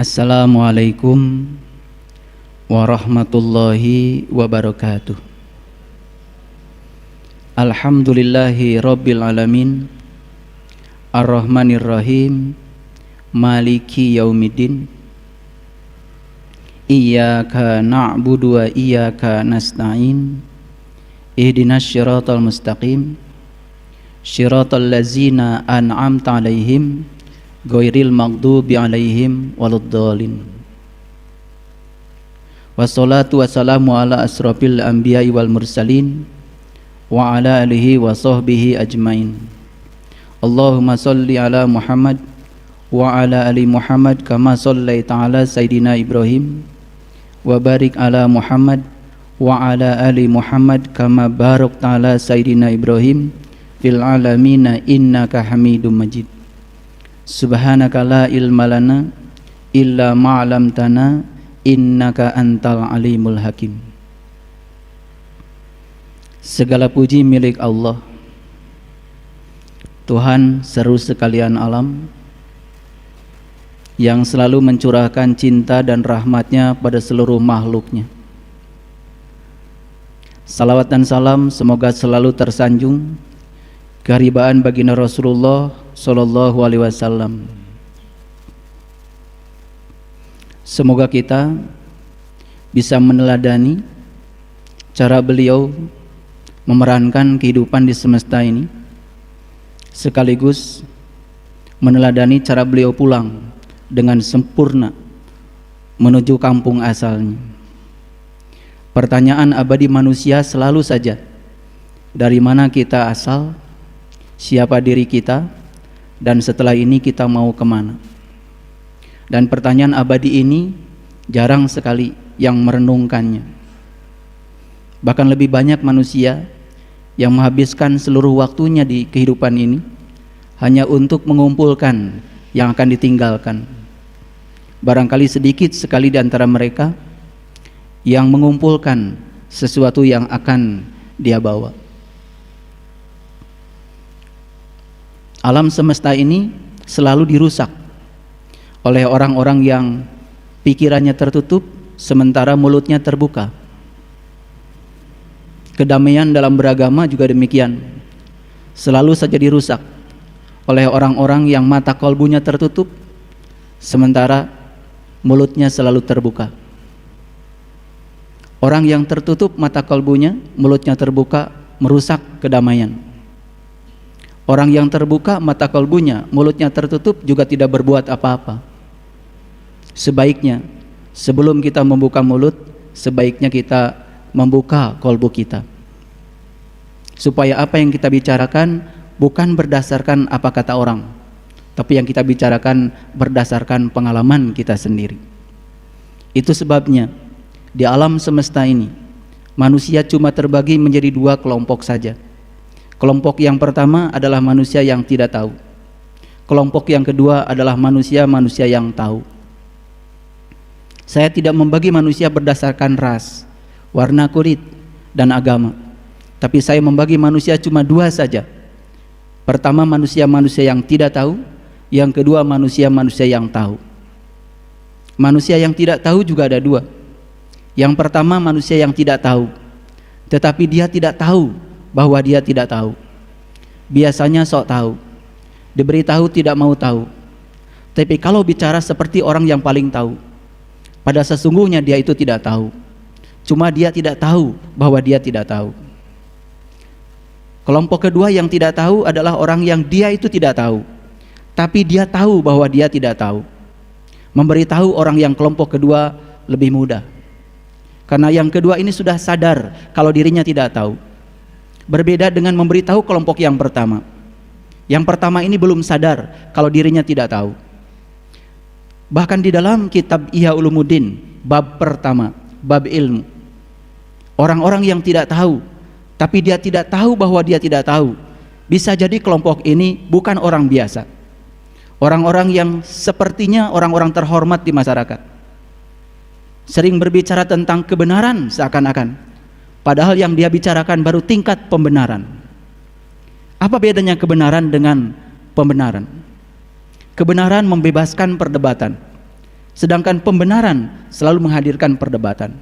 Assalamualaikum warahmatullahi wabarakatuh. Alhamdulillahi rabbil alamin, ar-rahmanir-rahim, maliki yaumiddin. Iyyaka na'budu wa iyyaka nasta'in. Ihdinas syiratal mustaqim, syiratal ladzina an'amta 'alaihim ghairil maghdubi 'alaihim waladdallin. Wassalatu wassalamu ala asrofil anbiya'i wal mursalin wa ala alihi wa sahbihi ajmain. Allahumma salli ala Muhammad wa ala ali Muhammad kama sallaita ala Sayyidina Ibrahim wa barik ala Muhammad wa ala ali Muhammad kama barakta ala Sayyidina Ibrahim fil alamina innaka Hamidum Majid. Subhanaka la ilma lana illa ma 'allamtana innaka antal alimul hakim. Segala puji milik Allah, Tuhan seru sekalian alam, yang selalu mencurahkan cinta dan rahmatnya pada seluruh makhluknya. Salawat dan salam semoga selalu tersanjung keharibaan baginda Rasulullah Sallallahu Alaihi Wasallam. Semoga kita bisa meneladani cara beliau memerankan kehidupan di semesta ini, sekaligus meneladani cara beliau pulang dengan sempurna menuju kampung asalnya. Pertanyaan abadi manusia selalu saja, dari mana kita asal, siapa diri kita, dan setelah ini kita mau kemana. Dan pertanyaan abadi ini jarang sekali yang merenungkannya. Bahkan lebih banyak manusia yang menghabiskan seluruh waktunya di kehidupan ini hanya untuk mengumpulkan yang akan ditinggalkan. Barangkali sedikit sekali di antara mereka yang mengumpulkan sesuatu yang akan dia bawa. Alam semesta ini selalu dirusak oleh orang-orang yang pikirannya tertutup sementara mulutnya terbuka. Kedamaian dalam beragama juga demikian, selalu saja dirusak oleh orang-orang yang mata kolbunya tertutup sementara mulutnya selalu terbuka. Orang yang tertutup mata kolbunya, mulutnya terbuka, merusak kedamaian. Orang yang terbuka mata kolbunya, mulutnya tertutup juga tidak berbuat apa-apa. Sebaiknya sebelum kita membuka mulut, sebaiknya kita membuka kolbu kita, supaya apa yang kita bicarakan bukan berdasarkan apa kata orang, tapi yang kita bicarakan berdasarkan pengalaman kita sendiri. Itu sebabnya di alam semesta ini manusia cuma terbagi menjadi dua kelompok saja. Kelompok yang pertama adalah manusia yang tidak tahu. Kelompok yang kedua adalah manusia-manusia yang tahu. Saya tidak membagi manusia berdasarkan ras, warna kulit, dan agama, tapi saya membagi manusia cuma dua saja. Pertama, manusia-manusia yang tidak tahu. Yang kedua, manusia-manusia yang tahu. Manusia yang tidak tahu juga ada dua. Yang pertama, manusia yang tidak tahu, tetapi dia tidak tahu bahwa dia tidak tahu. Biasanya sok tahu, diberi tahu tidak mau tahu. Tapi kalau bicara seperti orang yang paling tahu, pada sesungguhnya dia itu tidak tahu. Cuma dia tidak tahu bahwa dia tidak tahu. Kelompok kedua yang tidak tahu adalah orang yang dia itu tidak tahu, tapi dia tahu bahwa dia tidak tahu. Memberitahu orang yang kelompok kedua lebih mudah, karena yang kedua ini sudah sadar kalau dirinya tidak tahu. Berbeda dengan memberitahu kelompok yang pertama. Yang pertama ini belum sadar kalau dirinya tidak tahu. Bahkan di dalam kitab Ihya Ulumuddin bab pertama, bab ilmu, orang-orang yang tidak tahu tapi dia tidak tahu bahwa dia tidak tahu, bisa jadi kelompok ini bukan orang biasa, orang-orang yang sepertinya orang-orang terhormat di masyarakat, sering berbicara tentang kebenaran seakan-akan, padahal yang dia bicarakan baru tingkat pembenaran. Apa bedanya kebenaran dengan pembenaran? Kebenaran membebaskan perdebatan. sedangkan pembenaran selalu menghadirkan perdebatan.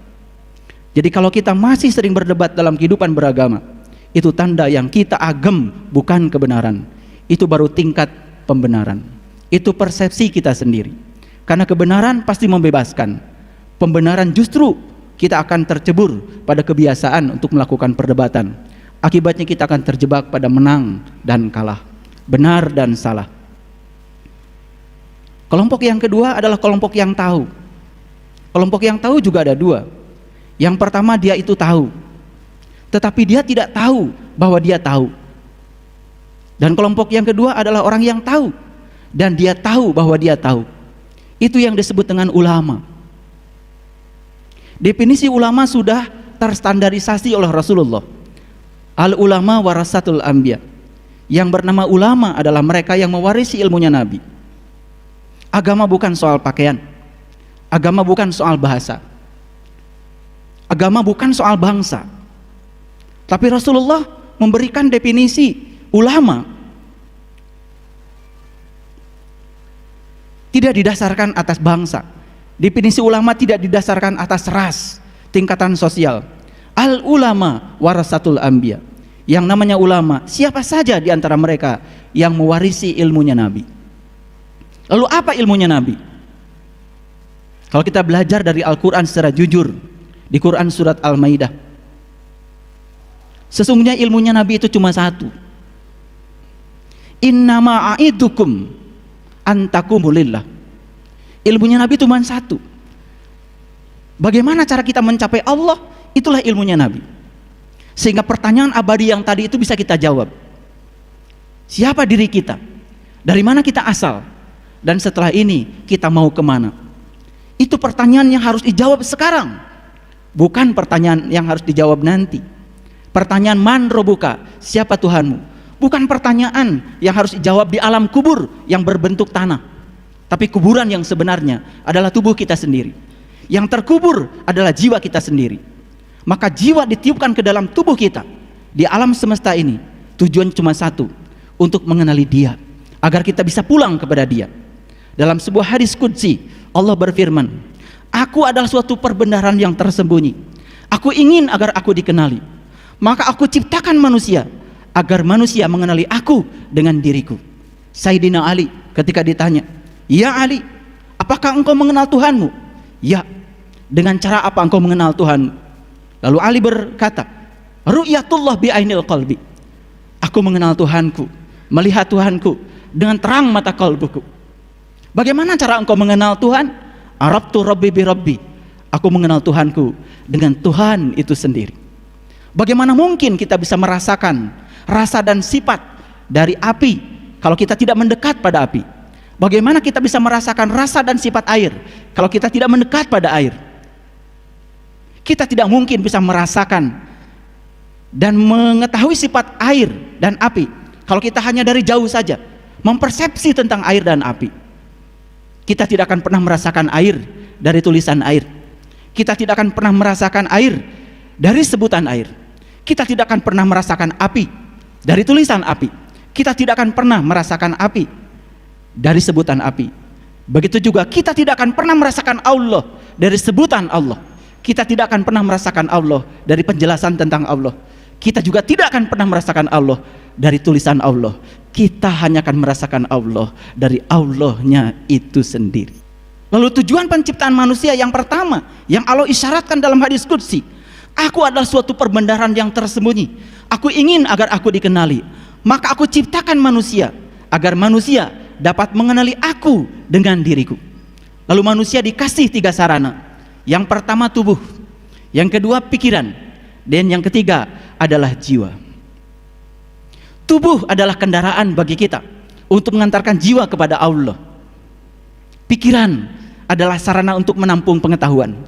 Jadi kalau kita masih sering berdebat dalam kehidupan beragama, itu tanda yang kita agem bukan kebenaran. Itu baru tingkat pembenaran. Itu persepsi kita sendiri. Karena kebenaran pasti membebaskan. Pembenaran justru kita akan tercebur pada kebiasaan untuk melakukan perdebatan. Akibatnya kita akan terjebak pada menang dan kalah, benar dan salah. Kelompok yang kedua adalah kelompok yang tahu. Kelompok yang tahu juga ada dua. Yang pertama, dia itu tahu, tetapi dia tidak tahu bahwa dia tahu. Dan kelompok yang kedua adalah orang yang tahu dan dia tahu bahwa dia tahu. Itu yang disebut dengan ulama. Definisi ulama sudah terstandarisasi oleh Rasulullah. Al ulama warasatul anbiya. Yang bernama ulama adalah mereka yang mewarisi ilmunya Nabi. Agama bukan soal pakaian. Agama bukan soal bahasa. Agama bukan soal bangsa. Tapi Rasulullah memberikan definisi ulama tidak didasarkan atas bangsa. Definisi ulama tidak didasarkan atas ras, tingkatan sosial. Al ulama warasatul anbiya. Yang namanya ulama, siapa saja di antara mereka yang mewarisi ilmunya Nabi. Lalu apa ilmunya Nabi? Kalau kita belajar dari Al-Quran secara jujur, di Quran surat Al-Maidah, sesungguhnya ilmunya Nabi itu cuma satu. Innama a'idukum antakumulillah. Ilmunya Nabi cuma satu. Bagaimana cara kita mencapai Allah? Itulah ilmunya Nabi. Sehingga pertanyaan abadi yang tadi itu bisa kita jawab. Siapa diri kita? Dari mana kita asal? Dan setelah ini kita mau kemana? Itu pertanyaan yang harus dijawab sekarang, bukan pertanyaan yang harus dijawab nanti. Pertanyaan man robuka, siapa Tuhanmu? Bukan pertanyaan yang harus dijawab di alam kubur yang berbentuk tanah. Tapi kuburan yang sebenarnya adalah tubuh kita sendiri. Yang terkubur adalah jiwa kita sendiri. Maka jiwa ditiupkan ke dalam tubuh kita. Di alam semesta ini tujuan cuma satu, untuk mengenali Dia, agar kita bisa pulang kepada Dia. Dalam sebuah hadis qudsi, Allah berfirman, aku adalah suatu perbendaharaan yang tersembunyi. Aku ingin agar aku dikenali. Maka aku ciptakan manusia, agar manusia mengenali aku dengan diriku. Sayyidina Ali ketika ditanya, ya Ali, apakah engkau mengenal Tuhanmu? Ya. Dengan cara apa engkau mengenal Tuhan? Lalu Ali berkata, ru'yatullah bi'ainil qalbi. Aku mengenal Tuhanku, melihat Tuhanku dengan terang mata kalbuku. Bagaimana cara engkau mengenal Tuhan? Arabtu rabbi bi rabbi. Aku mengenal Tuhanku dengan Tuhan itu sendiri. Bagaimana mungkin kita bisa merasakan rasa dan sifat dari api kalau kita tidak mendekat pada api? Bagaimana kita bisa merasakan rasa dan sifat air kalau kita tidak mendekat pada air? Kita tidak mungkin bisa merasakan dan mengetahui sifat air dan api kalau kita hanya dari jauh saja mempersepsi tentang air dan api. Kita tidak akan pernah merasakan air dari tulisan air. Kita tidak akan pernah merasakan air dari sebutan air. Kita tidak akan pernah merasakan api dari tulisan api. Kita tidak akan pernah merasakan api dari sebutan api. Begitu juga kita tidak akan pernah merasakan Allah dari sebutan Allah. Kita tidak akan pernah merasakan Allah dari penjelasan tentang Allah. Kita juga tidak akan pernah merasakan Allah dari tulisan Allah. Kita hanya akan merasakan Allah dari Allahnya itu sendiri. Lalu tujuan penciptaan manusia yang pertama yang Allah isyaratkan dalam hadis qudsi, aku adalah suatu perbendaharaan yang tersembunyi. Aku ingin agar aku dikenali. Maka aku ciptakan manusia agar manusia dapat mengenali aku dengan diriku. Lalu manusia dikasih 3 sarana. Yang pertama tubuh, yang kedua pikiran, dan yang ketiga adalah jiwa. Tubuh adalah kendaraan bagi kita untuk mengantarkan jiwa kepada Allah. Pikiran adalah sarana untuk menampung pengetahuan,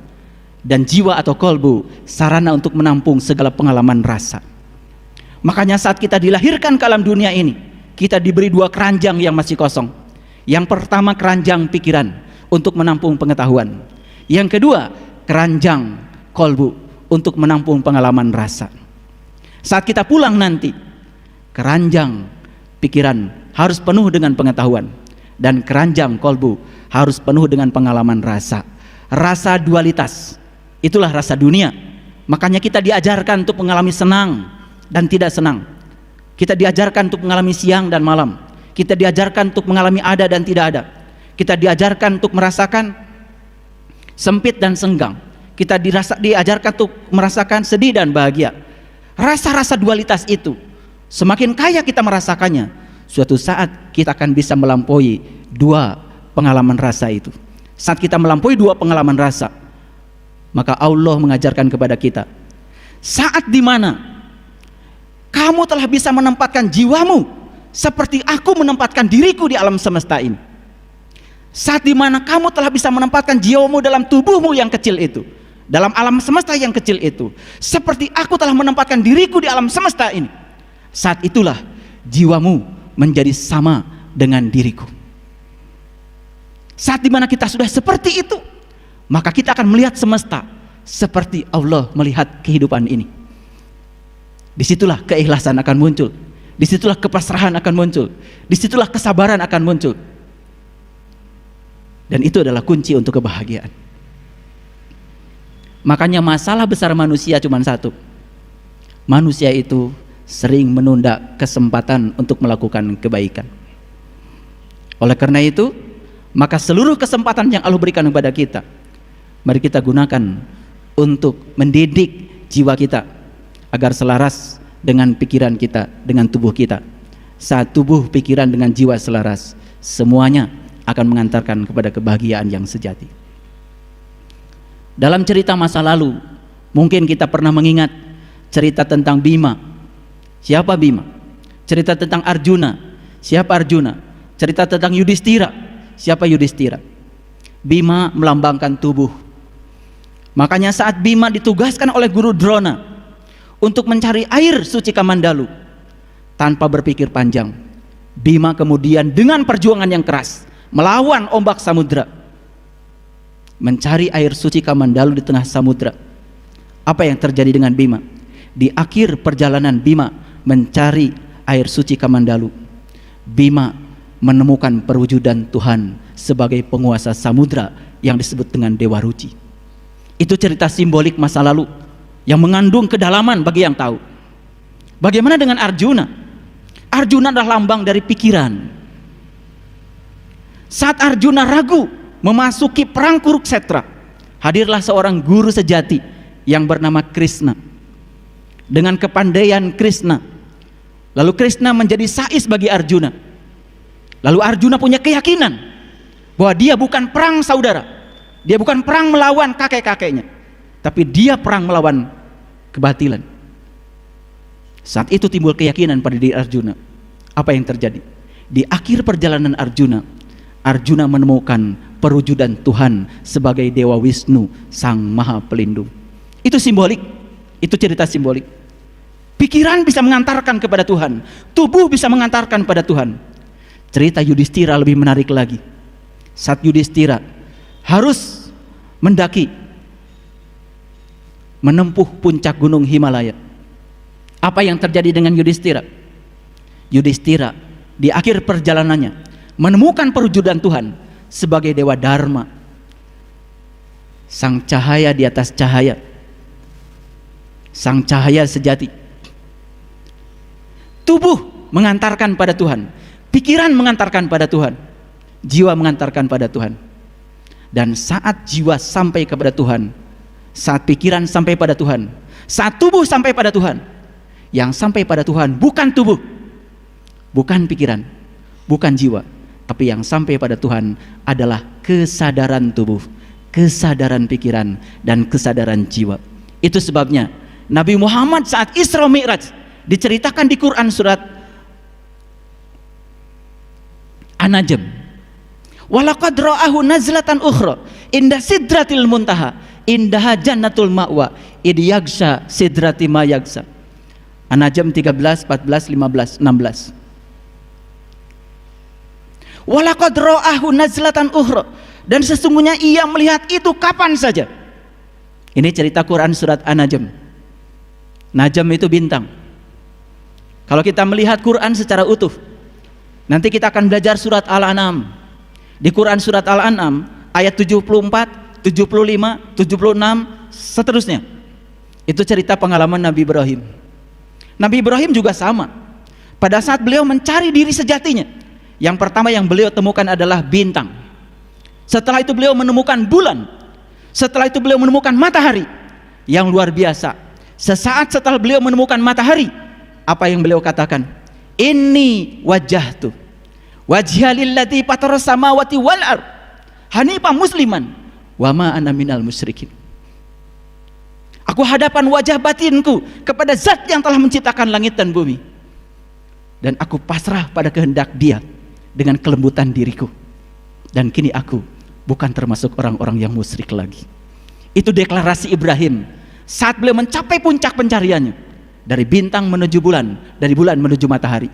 dan jiwa atau kolbu sarana untuk menampung segala pengalaman rasa. Makanya saat kita dilahirkan ke alam dunia ini, kita diberi 2 keranjang yang masih kosong. Yang pertama keranjang pikiran untuk menampung pengetahuan. Yang kedua keranjang kolbu untuk menampung pengalaman rasa. Saat kita pulang nanti, keranjang pikiran harus penuh dengan pengetahuan, dan keranjang kolbu harus penuh dengan pengalaman rasa. Rasa dualitas, itulah rasa dunia. Makanya kita diajarkan untuk mengalami senang dan tidak senang. Kita diajarkan untuk mengalami siang dan malam. Kita diajarkan untuk mengalami ada dan tidak ada. Kita diajarkan untuk merasakan sempit dan senggang. Kita diajarkan untuk merasakan sedih dan bahagia. Rasa-rasa dualitas itu, semakin kaya kita merasakannya, suatu saat kita akan bisa melampaui dua pengalaman rasa itu. Saat kita melampaui dua pengalaman rasa, maka Allah mengajarkan kepada kita, saat dimana kamu telah bisa menempatkan jiwamu seperti aku menempatkan diriku di alam semesta ini, saat dimana kamu telah bisa menempatkan jiwamu dalam tubuhmu yang kecil itu, dalam alam semesta yang kecil itu, seperti aku telah menempatkan diriku di alam semesta ini, saat itulah jiwamu menjadi sama dengan diriku. Saat dimana kita sudah seperti itu, maka kita akan melihat semesta seperti Allah melihat kehidupan ini. Disitulah keikhlasan akan muncul, disitulah kepasrahan akan muncul, disitulah kesabaran akan muncul. Dan itu adalah kunci untuk kebahagiaan. Makanya masalah besar manusia cuma satu. Manusia itu sering menunda kesempatan untuk melakukan kebaikan. Oleh karena itu, maka seluruh kesempatan yang Allah berikan kepada kita, mari kita gunakan untuk mendidik jiwa kita agar selaras dengan pikiran kita, dengan tubuh kita. Saat tubuh, pikiran dengan jiwa selaras, semuanya akan mengantarkan kepada kebahagiaan yang sejati. Dalam cerita masa lalu, mungkin kita pernah mengingat cerita tentang Bima. Siapa Bima? Cerita tentang Arjuna. Siapa Arjuna? Cerita tentang Yudhistira. Siapa Yudhistira? Bima melambangkan tubuh. Makanya saat Bima ditugaskan oleh guru Drona untuk mencari air suci Kamandalu, tanpa berpikir panjang, Bima kemudian dengan perjuangan yang keras melawan ombak samudra, mencari air suci Kamandalu di tengah samudra. Apa yang terjadi dengan Bima? Di akhir perjalanan Bima mencari air suci Kamandalu, Bima menemukan perwujudan Tuhan sebagai penguasa samudra yang disebut dengan Dewa Ruci. Itu cerita simbolik masa lalu yang mengandung kedalaman bagi yang tahu. Bagaimana dengan Arjuna? Arjuna adalah lambang dari pikiran. Saat Arjuna ragu memasuki perang Kurukshetra, hadirlah seorang guru sejati yang bernama Krishna. Dengan kepandaian Krishna, lalu Krishna menjadi sais bagi Arjuna. Lalu Arjuna punya keyakinan bahwa dia bukan perang saudara, dia bukan perang melawan kakek-kakeknya, tapi dia perang melawan kebatilan. Saat itu timbul keyakinan pada diri Arjuna. Apa yang terjadi? Di akhir perjalanan Arjuna, Arjuna menemukan perwujudan Tuhan sebagai Dewa Wisnu, Sang Maha Pelindung. Itu simbolik, itu cerita simbolik. Pikiran bisa mengantarkan kepada Tuhan, tubuh bisa mengantarkan pada Tuhan. Cerita Yudhistira lebih menarik lagi. Saat Yudhistira harus mendaki, menempuh puncak gunung Himalaya, apa yang terjadi dengan Yudhistira? Yudhistira di akhir perjalanannya menemukan perwujudan Tuhan sebagai Dewa Dharma, Sang cahaya di atas cahaya, Sang cahaya sejati. Tubuh mengantarkan pada Tuhan, pikiran mengantarkan pada Tuhan, jiwa mengantarkan pada Tuhan. Dan saat jiwa sampai kepada Tuhan, saat pikiran sampai pada Tuhan, saat tubuh sampai pada Tuhan, yang sampai pada Tuhan bukan tubuh, bukan pikiran, bukan jiwa, tapi yang sampai pada Tuhan adalah kesadaran tubuh, kesadaran pikiran, dan kesadaran jiwa. Itu sebabnya Nabi Muhammad saat Isra Mi'raj diceritakan di Quran surat An-Najm, walaqad ra'ahu nazlatan ukhra inda sidratil muntaha indaha jannatul ma'wa id yagsha sidrati ma yagsha. An-Najm 13, 14, 15, 16. Walaqad ra'ahu nazlatan ukhra, dan sesungguhnya ia melihat itu kapan saja. Ini cerita Quran surat An-Najm. Najm itu bintang. Kalau kita melihat Quran secara utuh, nanti kita akan belajar surat Al-An'am, Di Quran surat Al-An'am ayat 74, 75, 76 seterusnya. Itu cerita pengalaman Nabi Ibrahim. Nabi Ibrahim juga sama. Pada saat beliau mencari diri sejatinya, yang pertama yang beliau temukan adalah bintang. Setelah itu beliau menemukan bulan. Setelah itu beliau menemukan matahari. Yang luar biasa, sesaat setelah beliau menemukan matahari, apa yang beliau katakan? Inni wajjahtu wajhiya lillati fataras samawati wal ard hanifan musliman wa ma ana minal musyrikin. Aku hadapan wajah batinku kepada zat yang telah menciptakan langit dan bumi, dan aku pasrah pada kehendak Dia dengan kelembutan diriku, dan kini aku bukan termasuk orang-orang yang musyrik lagi. Itu deklarasi Ibrahim saat beliau mencapai puncak pencariannya, dari bintang menuju bulan, dari bulan menuju matahari.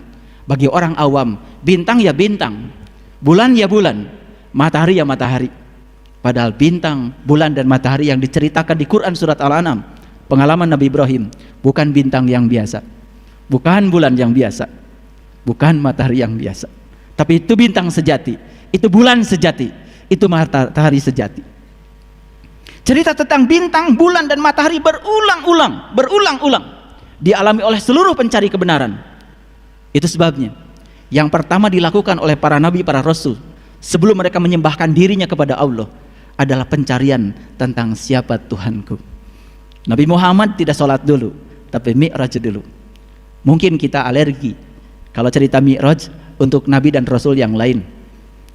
Bagi orang awam, bintang ya bintang, bulan ya bulan, matahari ya matahari. Padahal bintang, bulan dan matahari yang diceritakan di Quran surat Al-An'am, pengalaman Nabi Ibrahim, bukan bintang yang biasa, bukan bulan yang biasa, bukan matahari yang biasa, tapi itu bintang sejati, itu bulan sejati, itu matahari sejati. Cerita tentang bintang, bulan dan matahari berulang-ulang dialami oleh seluruh pencari kebenaran. Itu sebabnya yang pertama dilakukan oleh para nabi, para rasul sebelum mereka menyembahkan dirinya kepada Allah adalah pencarian tentang siapa Tuhanku. Nabi Muhammad tidak sholat dulu, tapi mi'raj dulu. Mungkin kita alergi kalau cerita mi'raj untuk nabi dan rasul yang lain,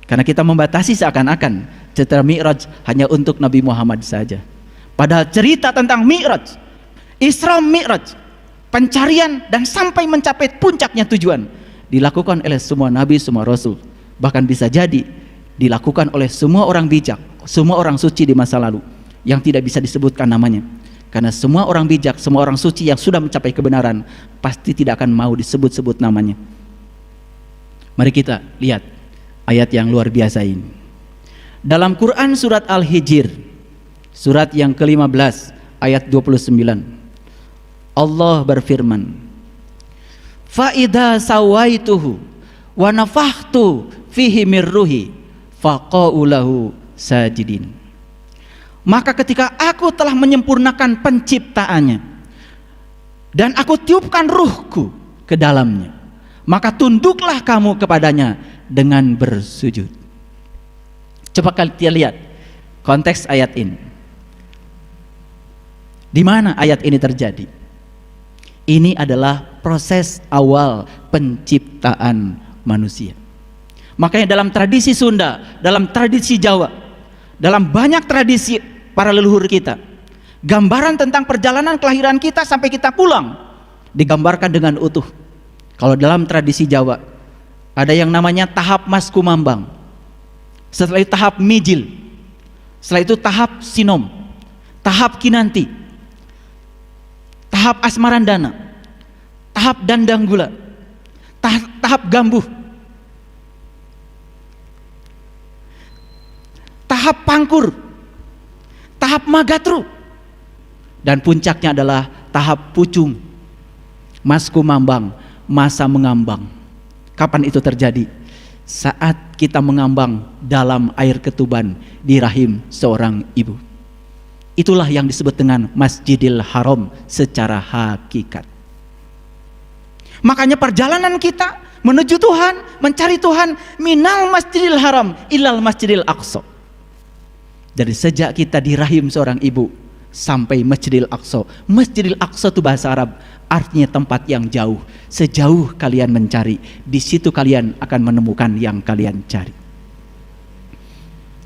karena kita membatasi seakan-akan cerita mi'raj hanya untuk Nabi Muhammad saja. Padahal cerita tentang mi'raj, Isra Mi'raj, pencarian dan sampai mencapai puncaknya tujuan dilakukan oleh semua nabi, semua rasul. Bahkan bisa jadi dilakukan oleh semua orang bijak, semua orang suci di masa lalu yang tidak bisa disebutkan namanya. Karena semua orang bijak, semua orang suci yang sudah mencapai kebenaran pasti tidak akan mau disebut-sebut namanya. Mari kita lihat ayat yang luar biasa ini. Dalam Quran surat Al-Hijr, surat yang ke-15 ayat 29, Allah berfirman, fa idza sawaituhu wa nafakhtu fihi mir ruhi faqa'u lahu sajidin. Maka ketika aku telah menyempurnakan penciptaannya dan aku tiupkan ruhku ke dalamnya, maka tunduklah kamu kepadanya dengan bersujud. Coba kalian lihat konteks ayat ini. Di mana ayat ini terjadi? Ini adalah proses awal penciptaan manusia. Makanya dalam tradisi Sunda, dalam tradisi Jawa, dalam banyak tradisi para leluhur kita, gambaran tentang perjalanan kelahiran kita sampai kita pulang digambarkan dengan utuh. Kalau dalam tradisi Jawa ada yang namanya tahap Mas Kumambang, setelah itu tahap Mijil, setelah itu tahap Sinom, tahap Kinanti, tahap Asmarandana, tahap Dandanggula, tahap Gambuh, tahap Pangkur, tahap Magatru, dan puncaknya adalah tahap Pucung, Mas Kumambang, masa mengambang. Kapan itu terjadi? Saat kita mengambang dalam air ketuban di rahim seorang ibu. Itulah yang disebut dengan Masjidil Haram secara hakikat. Makanya perjalanan kita menuju Tuhan, mencari Tuhan, minal Masjidil Haram ilal Masjidil Aqsa. Dari sejak kita di rahim seorang ibu sampai Masjidil Aqsa. Masjidil Aqsa itu bahasa Arab, artinya tempat yang jauh. Sejauh kalian mencari, di situ kalian akan menemukan yang kalian cari.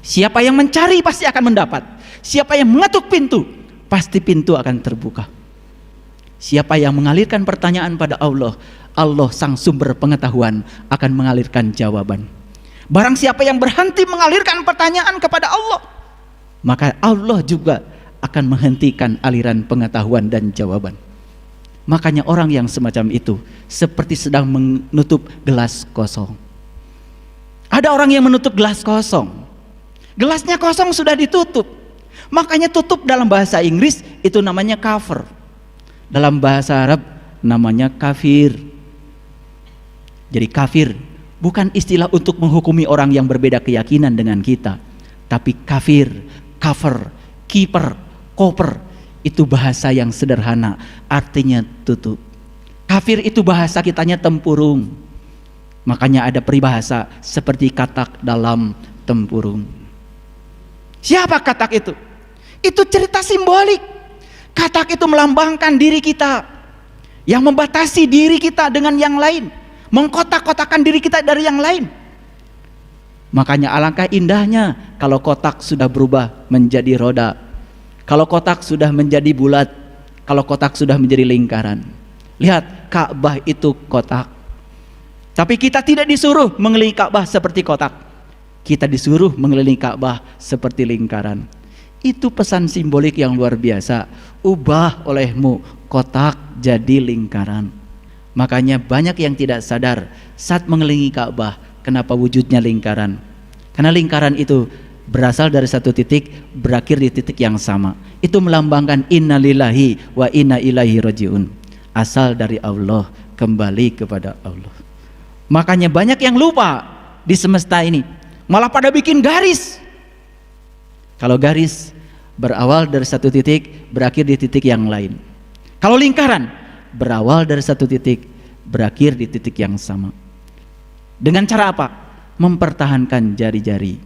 Siapa yang mencari pasti akan mendapat. Siapa yang mengetuk pintu, pasti pintu akan terbuka. Siapa yang mengalirkan pertanyaan pada Allah, Allah sang sumber pengetahuan akan mengalirkan jawaban. Barang siapa yang berhenti mengalirkan pertanyaan kepada Allah, maka Allah juga akan menghentikan aliran pengetahuan dan jawaban. Makanya orang yang semacam itu seperti sedang menutup gelas kosong. Ada orang yang menutup gelas kosong, gelasnya kosong sudah ditutup. Makanya tutup dalam bahasa Inggris itu namanya cover, dalam bahasa Arab namanya kafir. Jadi kafir bukan istilah untuk menghukumi orang yang berbeda keyakinan dengan kita. Tapi kafir, kafir, kiper, koper itu bahasa yang sederhana, artinya tutup. Kafir itu bahasa kitanya tempurung. Makanya ada peribahasa seperti katak dalam tempurung. Siapa katak itu? Itu cerita simbolik. Katak itu melambangkan diri kita, yang membatasi diri kita dengan yang lain, mengkotak-kotakan diri kita dari yang lain. Makanya alangkah indahnya kalau kotak sudah berubah menjadi roda, kalau kotak sudah menjadi bulat, kalau kotak sudah menjadi lingkaran. Lihat, Ka'bah itu kotak, tapi kita tidak disuruh mengelilingi Ka'bah seperti kotak. Kita disuruh mengelilingi Ka'bah seperti lingkaran. Itu pesan simbolik yang luar biasa. Ubah olehmu kotak jadi lingkaran. Makanya banyak yang tidak sadar saat mengelilingi Ka'bah, kenapa wujudnya lingkaran. Karena lingkaran itu berasal dari satu titik, berakhir di titik yang sama. Itu melambangkan innalillahi wa inna ilaihi rajiun. Asal dari Allah, kembali kepada Allah. Makanya banyak yang lupa di semesta ini, malah pada bikin garis. Kalau garis berawal dari satu titik, berakhir di titik yang lain. Kalau lingkaran berawal dari satu titik, berakhir di titik yang sama. Dengan cara apa? Mempertahankan jari-jari.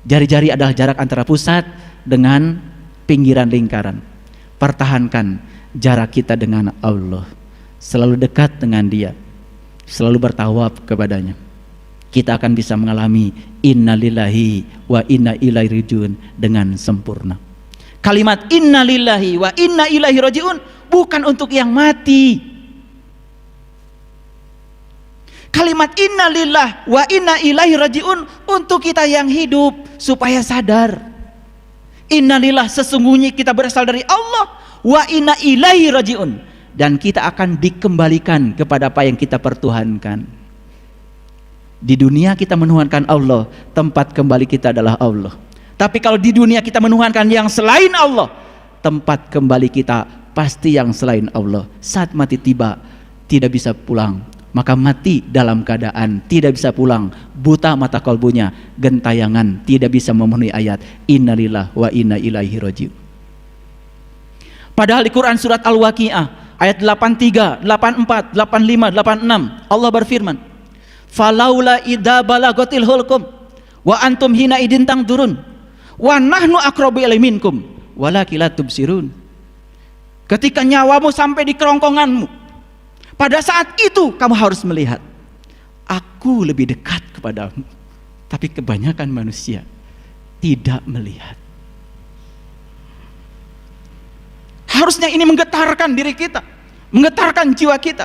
Jari-jari adalah jarak antara pusat dengan pinggiran lingkaran. Pertahankan jarak kita dengan Allah. Selalu dekat dengan Dia, selalu bertawab kepadanya. Kita akan bisa mengalami innalillahi wa inna ilaihi rajiun dengan sempurna. Kalimat innalillahi wa inna ilaihi rajiun bukan untuk yang mati. Kalimat innalillah wa inna ilaihi rajiun untuk kita yang hidup, supaya sadar innalillah, sesungguhnya kita berasal dari Allah, wa inna ilaihi rajiun, dan kita akan dikembalikan kepada apa yang kita pertuhankan. Di dunia kita menuhankan Allah, tempat kembali kita adalah Allah. Tapi kalau di dunia kita menuhankan yang selain Allah, tempat kembali kita pasti yang selain Allah. Saat mati tiba, tidak bisa pulang, maka mati dalam keadaan tidak bisa pulang, buta mata kalbunya, gentayangan, tidak bisa memenuhi ayat innalillah wa inna ilaihi rajiun. Padahal di Quran surat Al-Waqiah ayat 83, 84, 85, 86 Allah berfirman, falaula idza balagatil hulqum wa antum hina idin tangdurun wa nahnu aqrabu ilaihi minkum walakin la tubsirun. Ketika nyawamu sampai di kerongkonganmu, pada saat itu kamu harus melihat, aku lebih dekat kepadamu. Tapi kebanyakan manusia tidak melihat. Harusnya ini menggetarkan diri kita, menggetarkan jiwa kita.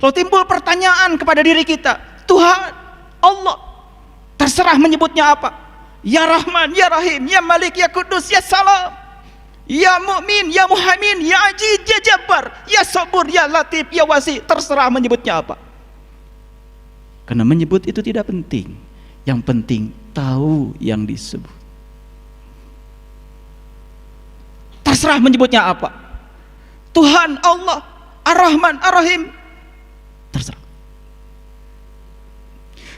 Lalu timbul pertanyaan kepada diri kita, Tuhan, Allah, terserah menyebutnya apa, ya Rahman, ya Rahim, ya Malik, ya Kudus, ya Salam, ya Mu'min, ya Muhaimin, ya Aziz, ya Jabbar, ya Sabur, ya Latif, ya Wasi, terserah menyebutnya apa. Karena menyebut itu tidak penting, yang penting tahu yang disebut. Terserah menyebutnya apa, Tuhan, Allah, Ar-Rahman, Ar-Rahim, terserah.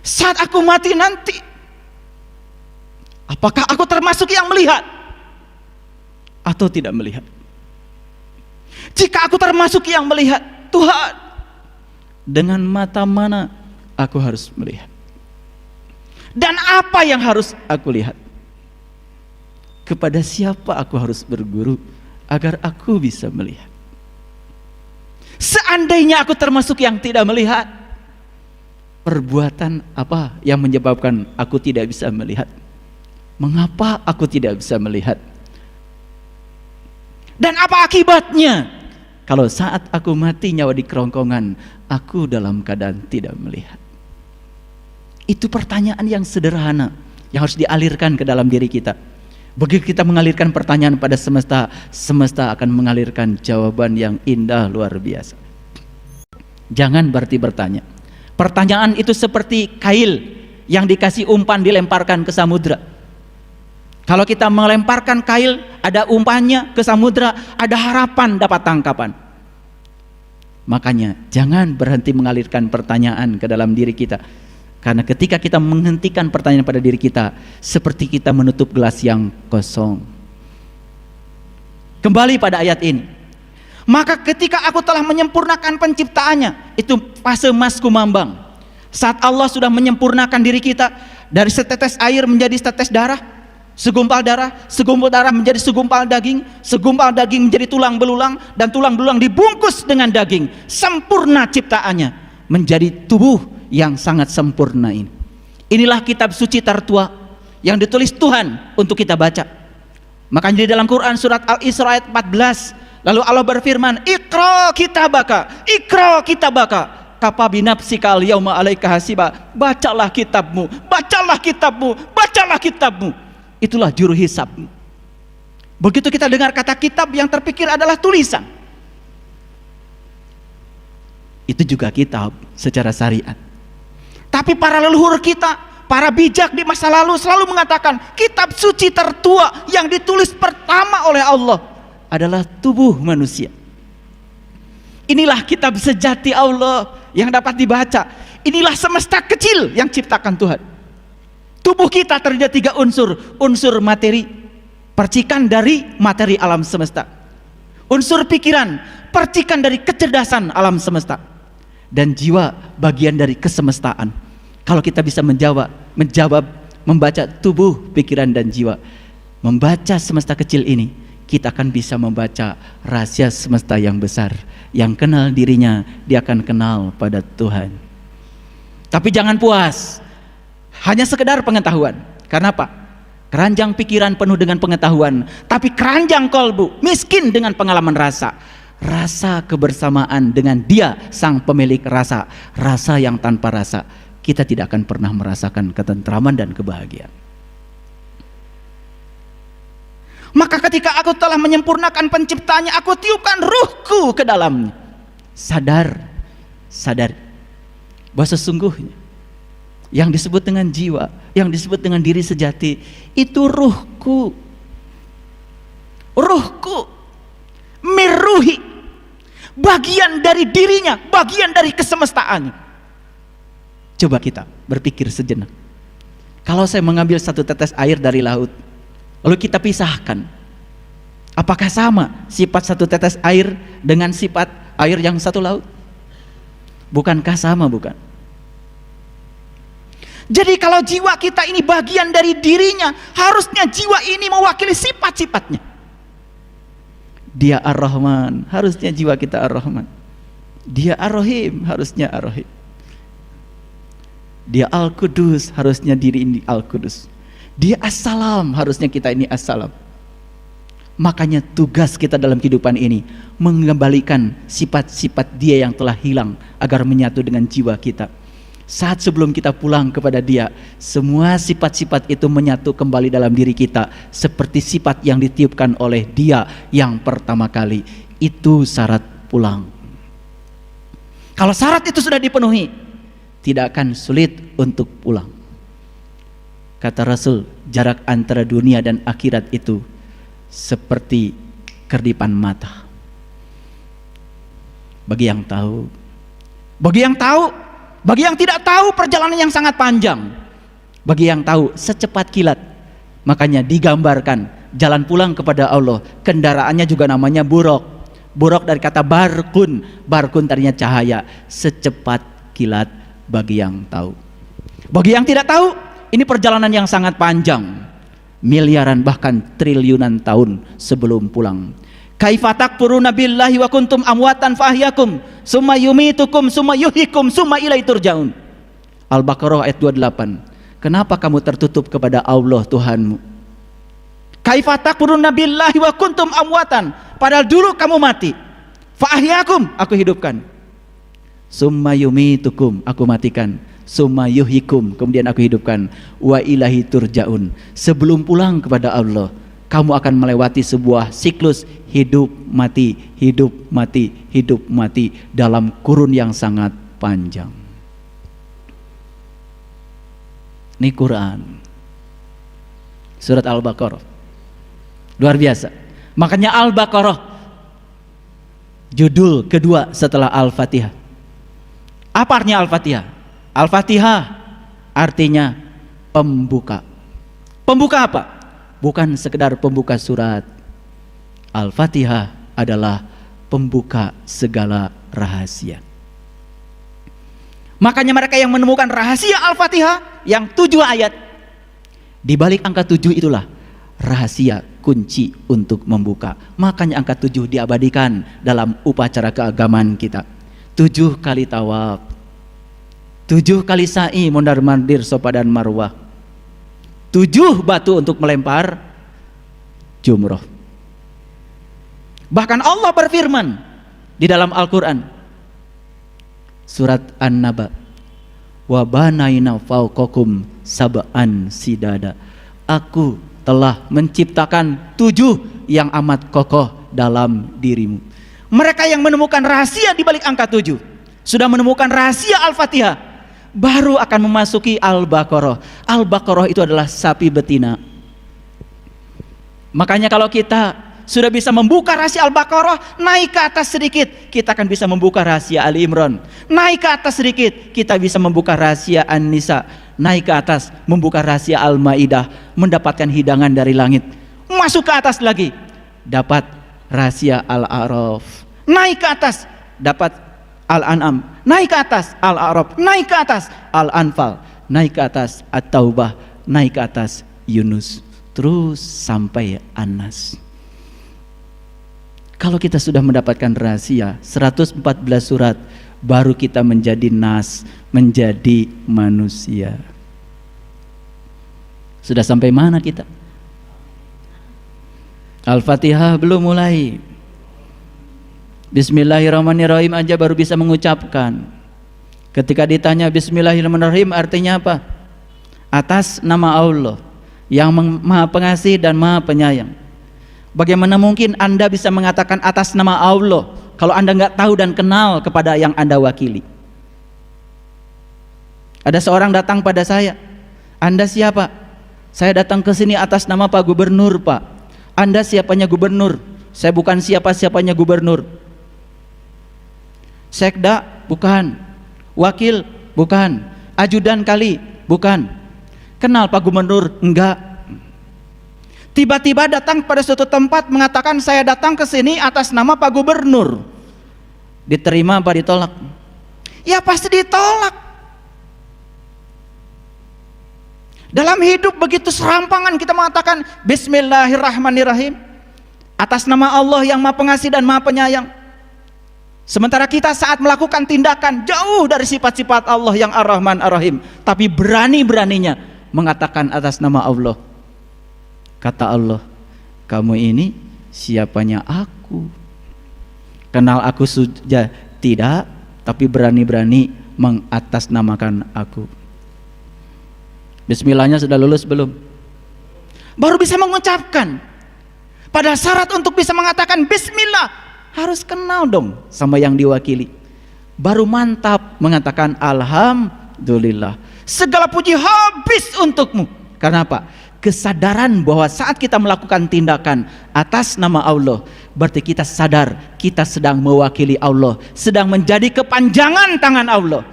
Saat aku mati nanti, apakah aku termasuk yang melihat atau tidak melihat? Jika aku termasuk yang melihat, Tuhan, dengan mata mana aku harus melihat? Dan apa yang harus aku lihat? Kepada siapa aku harus berguru agar aku bisa melihat? Seandainya aku termasuk yang tidak melihat, perbuatan apa yang menyebabkan aku tidak bisa melihat? Mengapa aku tidak bisa melihat? Dan apa akibatnya kalau saat aku mati nyawa di kerongkongan, aku dalam keadaan tidak melihat? Itu pertanyaan yang sederhana yang harus dialirkan ke dalam diri kita. Begitu kita mengalirkan pertanyaan pada semesta, semesta akan mengalirkan jawaban yang indah luar biasa. Jangan berarti bertanya. Pertanyaan itu seperti kail yang dikasih umpan dilemparkan ke samudra. Kalau kita melemparkan kail, ada umpannya ke samudra, ada harapan dapat tangkapan. Makanya jangan berhenti mengalirkan pertanyaan ke dalam diri kita. Karena ketika kita menghentikan pertanyaan pada diri kita, seperti kita menutup gelas yang kosong. Kembali pada ayat ini. Maka ketika aku telah menyempurnakan penciptaannya, itu fase mas kumambang. Saat Allah sudah menyempurnakan diri kita, dari setetes air menjadi setetes darah, segumpal darah menjadi segumpal daging menjadi tulang belulang, dan tulang belulang dibungkus dengan daging. Sempurna ciptaannya, menjadi tubuh yang sangat sempurna ini. Inilah kitab suci tertua yang ditulis Tuhan untuk kita baca. Makanya di dalam Quran surat Al-Isra ayat 14, lalu Allah berfirman, Iqra kitabaka, Iqra kitabaka, kafa binafsikal yauma alaika hasiba. Bacalah kitabmu, bacalah kitabmu, bacalah kitabmu. Itulah juru hisab. Begitu kita dengar kata kitab, yang terpikir adalah tulisan. Itu juga kitab secara syariat. Tapi para leluhur kita, para bijak di masa lalu selalu mengatakan kitab suci tertua yang ditulis pertama oleh Allah adalah tubuh manusia. Inilah kitab sejati Allah yang dapat dibaca. Inilah semesta kecil yang ciptakan Tuhan. Tubuh kita terdiri dari 3 unsur. Unsur materi, percikan dari materi alam semesta. Unsur pikiran, percikan dari kecerdasan alam semesta. Dan jiwa, bagian dari kesemestaan. Kalau kita bisa menjawab, membaca tubuh, pikiran, dan jiwa, membaca semesta kecil ini, kita akan bisa membaca rahasia semesta yang besar. Yang kenal dirinya, dia akan kenal pada Tuhan. Tapi jangan puas hanya sekedar pengetahuan. Karena apa? Keranjang pikiran penuh dengan pengetahuan, tapi keranjang kolbu miskin dengan pengalaman rasa. Rasa kebersamaan dengan dia sang pemilik rasa. Rasa yang tanpa rasa, kita tidak akan pernah merasakan ketentraman dan kebahagiaan. Maka ketika aku telah menyempurnakan penciptanya, aku tiupkan ruhku ke dalamnya. Sadar bahwa sesungguhnya yang disebut dengan jiwa, yang disebut dengan diri sejati, itu ruhku. Miruhi, bagian dari dirinya, bagian dari kesemestaannya. Coba kita berpikir sejenak. Kalau saya mengambil 1 tetes air dari laut, lalu kita pisahkan, apakah sama sifat 1 tetes air dengan sifat air yang satu laut? Bukankah sama? Bukan. Jadi kalau jiwa kita ini bagian dari dirinya, harusnya jiwa ini mewakili sifat-sifatnya. Dia Ar-Rahman, harusnya jiwa kita Ar-Rahman. Dia Ar-Rahim, harusnya Ar-Rahim. Dia Al-Qudus, harusnya diri ini Al-Qudus. Dia As-Salam, harusnya kita ini As-Salam. Makanya tugas kita dalam kehidupan ini mengembalikan sifat-sifat dia yang telah hilang agar menyatu dengan jiwa kita. Saat sebelum kita pulang kepada dia, semua sifat-sifat itu menyatu kembali dalam diri kita seperti sifat yang ditiupkan oleh dia yang pertama kali. Itu syarat pulang. Kalau syarat itu sudah dipenuhi, tidak akan sulit untuk pulang. Kata Rasul, jarak antara dunia dan akhirat itu seperti kerdipan mata. Bagi yang tahu, bagi yang tidak tahu, perjalanan yang sangat panjang. Bagi yang tahu, secepat kilat. Makanya digambarkan jalan pulang kepada Allah, kendaraannya juga namanya buruk. Buruk dari kata barkun. Barkun tadinya cahaya. Secepat kilat bagi yang tahu. Bagi yang tidak tahu, ini perjalanan yang sangat panjang. Miliaran bahkan triliunan tahun sebelum pulang. Kaifa takfuruna billahi wa kuntum amwatan fahyakum summa yumitukum summa yuhyikum summa ilaihi turja'un. Al-Baqarah ayat 28. Kenapa kamu tertutup kepada Allah Tuhanmu? Kaifa takfuruna billahi wa kuntum amwatan, padahal dulu kamu mati. Fahyakum, aku hidupkan. Summa yumitukum, aku matikan. Summa yuhyikum, kemudian aku hidupkan. Wa ilaihi turja'un. Sebelum pulang kepada Allah, kamu akan melewati sebuah siklus hidup mati, hidup mati, hidup mati dalam kurun yang sangat panjang. Ini Quran, surat Al-Baqarah, luar biasa. Makanya Al-Baqarah Judul kedua setelah Al-Fatihah. Apa artinya Al-Fatihah? Al-Fatihah artinya pembuka. Pembuka apa? Bukan sekedar pembuka surat. Al-Fatihah adalah pembuka segala rahasia. Makanya mereka yang menemukan rahasia Al-Fatihah yang 7 ayat, di balik angka 7 itulah rahasia kunci untuk membuka. Makanya angka 7 diabadikan dalam upacara keagamaan kita. 7 kali tawaf, 7 kali sa'i mondar mandir Safa dan Marwah, 7 batu untuk melempar jumroh. Bahkan Allah berfirman di dalam Al-Quran, surat An-Naba, wa banaina fawqakum sab'an sidada. Aku telah menciptakan 7 yang amat kokoh dalam dirimu. Mereka yang menemukan rahasia di balik angka 7 sudah menemukan rahasia Al-Fatihah, baru akan memasuki Al-Baqarah. Al-Baqarah itu adalah sapi betina. Makanya kalau kita sudah bisa membuka rahasia Al-Baqarah, naik ke atas sedikit, kita akan bisa membuka rahasia Ali Imran. Naik ke atas sedikit, kita bisa membuka rahasia An-Nisa. Naik ke atas, membuka rahasia Al-Maidah, mendapatkan hidangan dari langit. Masuk ke atas lagi, dapat rahasia Al-A'raf. Naik ke atas, dapat Al-An'am. Naik ke atas Al-A'raf. Naik ke atas Al-Anfal. Naik ke atas At-Taubah. Naik ke atas Yunus, terus sampai An-Nas. Kalau kita sudah mendapatkan rahasia 114 surat, baru kita menjadi nas, menjadi manusia. Sudah sampai mana kita? Al-Fatihah belum mulai. Bismillahirrahmanirrahim aja baru bisa mengucapkan. Ketika ditanya Bismillahirrahmanirrahim artinya apa? Atas nama Allah yang Maha Pengasih dan Maha Penyayang. Bagaimana mungkin Anda bisa mengatakan atas nama Allah kalau Anda nggak tahu dan kenal kepada yang Anda wakili? Ada seorang datang pada saya, Anda siapa? Saya datang ke sini atas nama Pak Gubernur, Pak. Anda siapanya gubernur? Saya bukan siapa-siapanya gubernur. Sekda? Bukan. Wakil? Bukan. Ajudan kali? Bukan. Kenal Pak Gubernur? Enggak. Tiba-tiba datang pada suatu tempat mengatakan saya datang ke sini atas nama Pak Gubernur. Diterima apa ditolak? Ya pasti ditolak. Dalam hidup begitu serampangan kita mengatakan Bismillahirrahmanirrahim atas nama Allah yang Maha Pengasih dan Maha Penyayang. Sementara kita saat melakukan tindakan jauh dari sifat-sifat Allah yang Ar-Rahman Ar-Rahim, tapi berani-beraninya mengatakan atas nama Allah. Kata Allah, kamu ini siapanya aku? Kenal aku sudah tidak, tapi berani-berani mengatasnamakan aku. Bismillahnya sudah lulus belum? Baru bisa mengucapkan. Pada syarat untuk bisa mengatakan Bismillah, harus kenal dong sama yang diwakili. Baru mantap mengatakan Alhamdulillah. Segala puji habis untukmu. Karena apa? Kesadaran bahwa saat kita melakukan tindakan atas nama Allah, berarti kita sadar kita sedang mewakili Allah, sedang menjadi kepanjangan tangan Allah.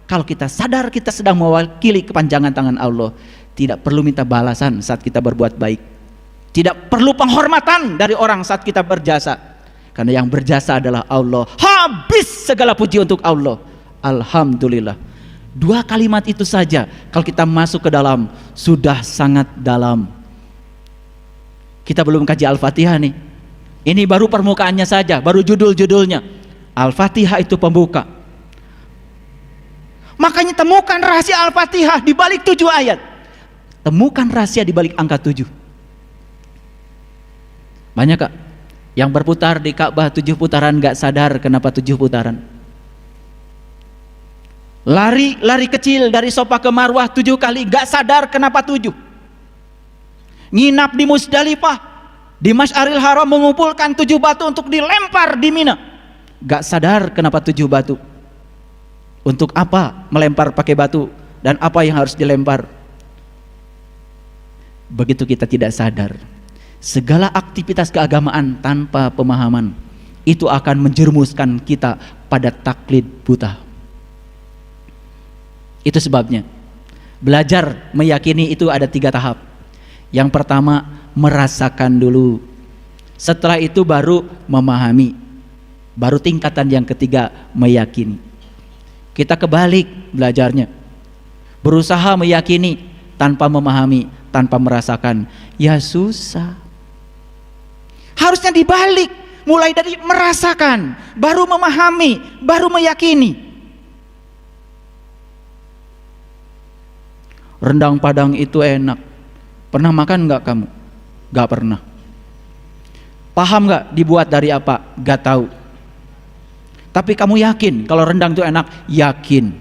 Kalau kita sadar kita sedang mewakili kepanjangan tangan Allah, tidak perlu minta balasan saat kita berbuat baik, tidak perlu penghormatan dari orang saat kita berjasa, karena yang berjasa adalah Allah. Habis segala puji untuk Allah. Alhamdulillah. 2 kalimat itu saja kalau kita masuk ke dalam sudah sangat dalam. Kita belum kaji Al-Fatihah nih. Ini baru permukaannya saja, baru judul-judulnya. Al-Fatihah itu pembuka. Makanya temukan rahasia Al-Fatihah di balik 7 ayat. Temukan rahasia di balik angka 7. Banyak Kak yang berputar di Ka'bah 7 putaran gak sadar kenapa 7 putaran. Lari kecil dari Safa ke Marwah 7 kali, gak sadar kenapa 7. Nginap di Musdalifah, di Masy'aril Haram mengumpulkan 7 batu untuk dilempar di Mina, gak sadar kenapa 7 batu. Untuk apa melempar pakai batu dan apa yang harus dilempar? Begitu kita tidak sadar, segala aktivitas keagamaan tanpa pemahaman itu akan menjerumuskan kita pada taklid buta. Itu sebabnya belajar meyakini itu ada 3 tahap. Yang pertama merasakan dulu, setelah itu baru memahami, baru tingkatan yang ketiga meyakini. Kita kebalik belajarnya, berusaha meyakini tanpa memahami, tanpa merasakan, ya susah. Harusnya dibalik, mulai dari merasakan, baru memahami, baru meyakini. Rendang Padang itu enak. Pernah makan nggak kamu? Nggak pernah. Paham nggak dibuat dari apa? Nggak tahu. Tapi kamu yakin kalau rendang itu enak? Yakin.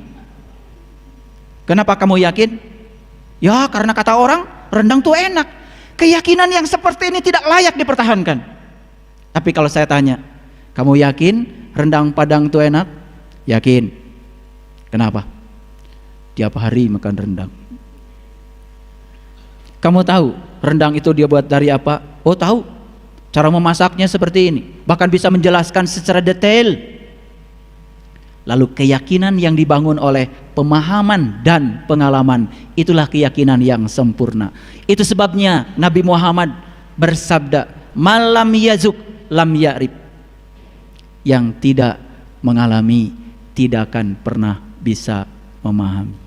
Kenapa kamu yakin? Ya karena kata orang rendang itu enak. Keyakinan yang seperti ini tidak layak dipertahankan. Tapi kalau saya tanya, kamu yakin rendang Padang itu enak? Yakin. Kenapa? Tiap hari makan rendang. Kamu tahu rendang itu dia buat dari apa? Oh tahu. Cara memasaknya seperti ini. Bahkan bisa menjelaskan secara detail. Lalu keyakinan yang dibangun oleh pemahaman dan pengalaman, itulah keyakinan yang sempurna. Itu sebabnya Nabi Muhammad bersabda, malam yazuk lam ya'rib. Yang tidak mengalami tidak akan pernah bisa memahami.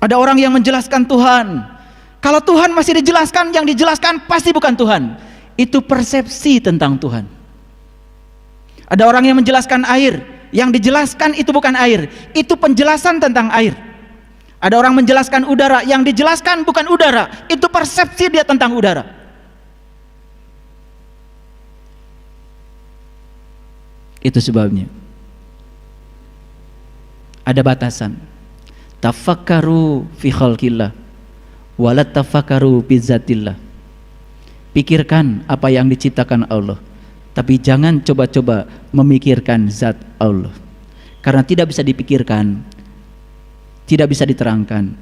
Ada orang yang menjelaskan Tuhan. Kalau Tuhan masih dijelaskan, yang dijelaskan pasti bukan Tuhan. Itu persepsi tentang Tuhan. Ada orang yang menjelaskan air, yang dijelaskan itu bukan air, itu penjelasan tentang air. Ada orang menjelaskan udara, yang dijelaskan bukan udara, itu persepsi dia tentang udara. Itu sebabnya ada batasan. Tafakkaru fi khalqillah wala tafakkaru fi zatillah. Pikirkan apa yang diciptakan Allah, tapi jangan coba-coba memikirkan zat Allah. Karena tidak bisa dipikirkan, tidak bisa diterangkan,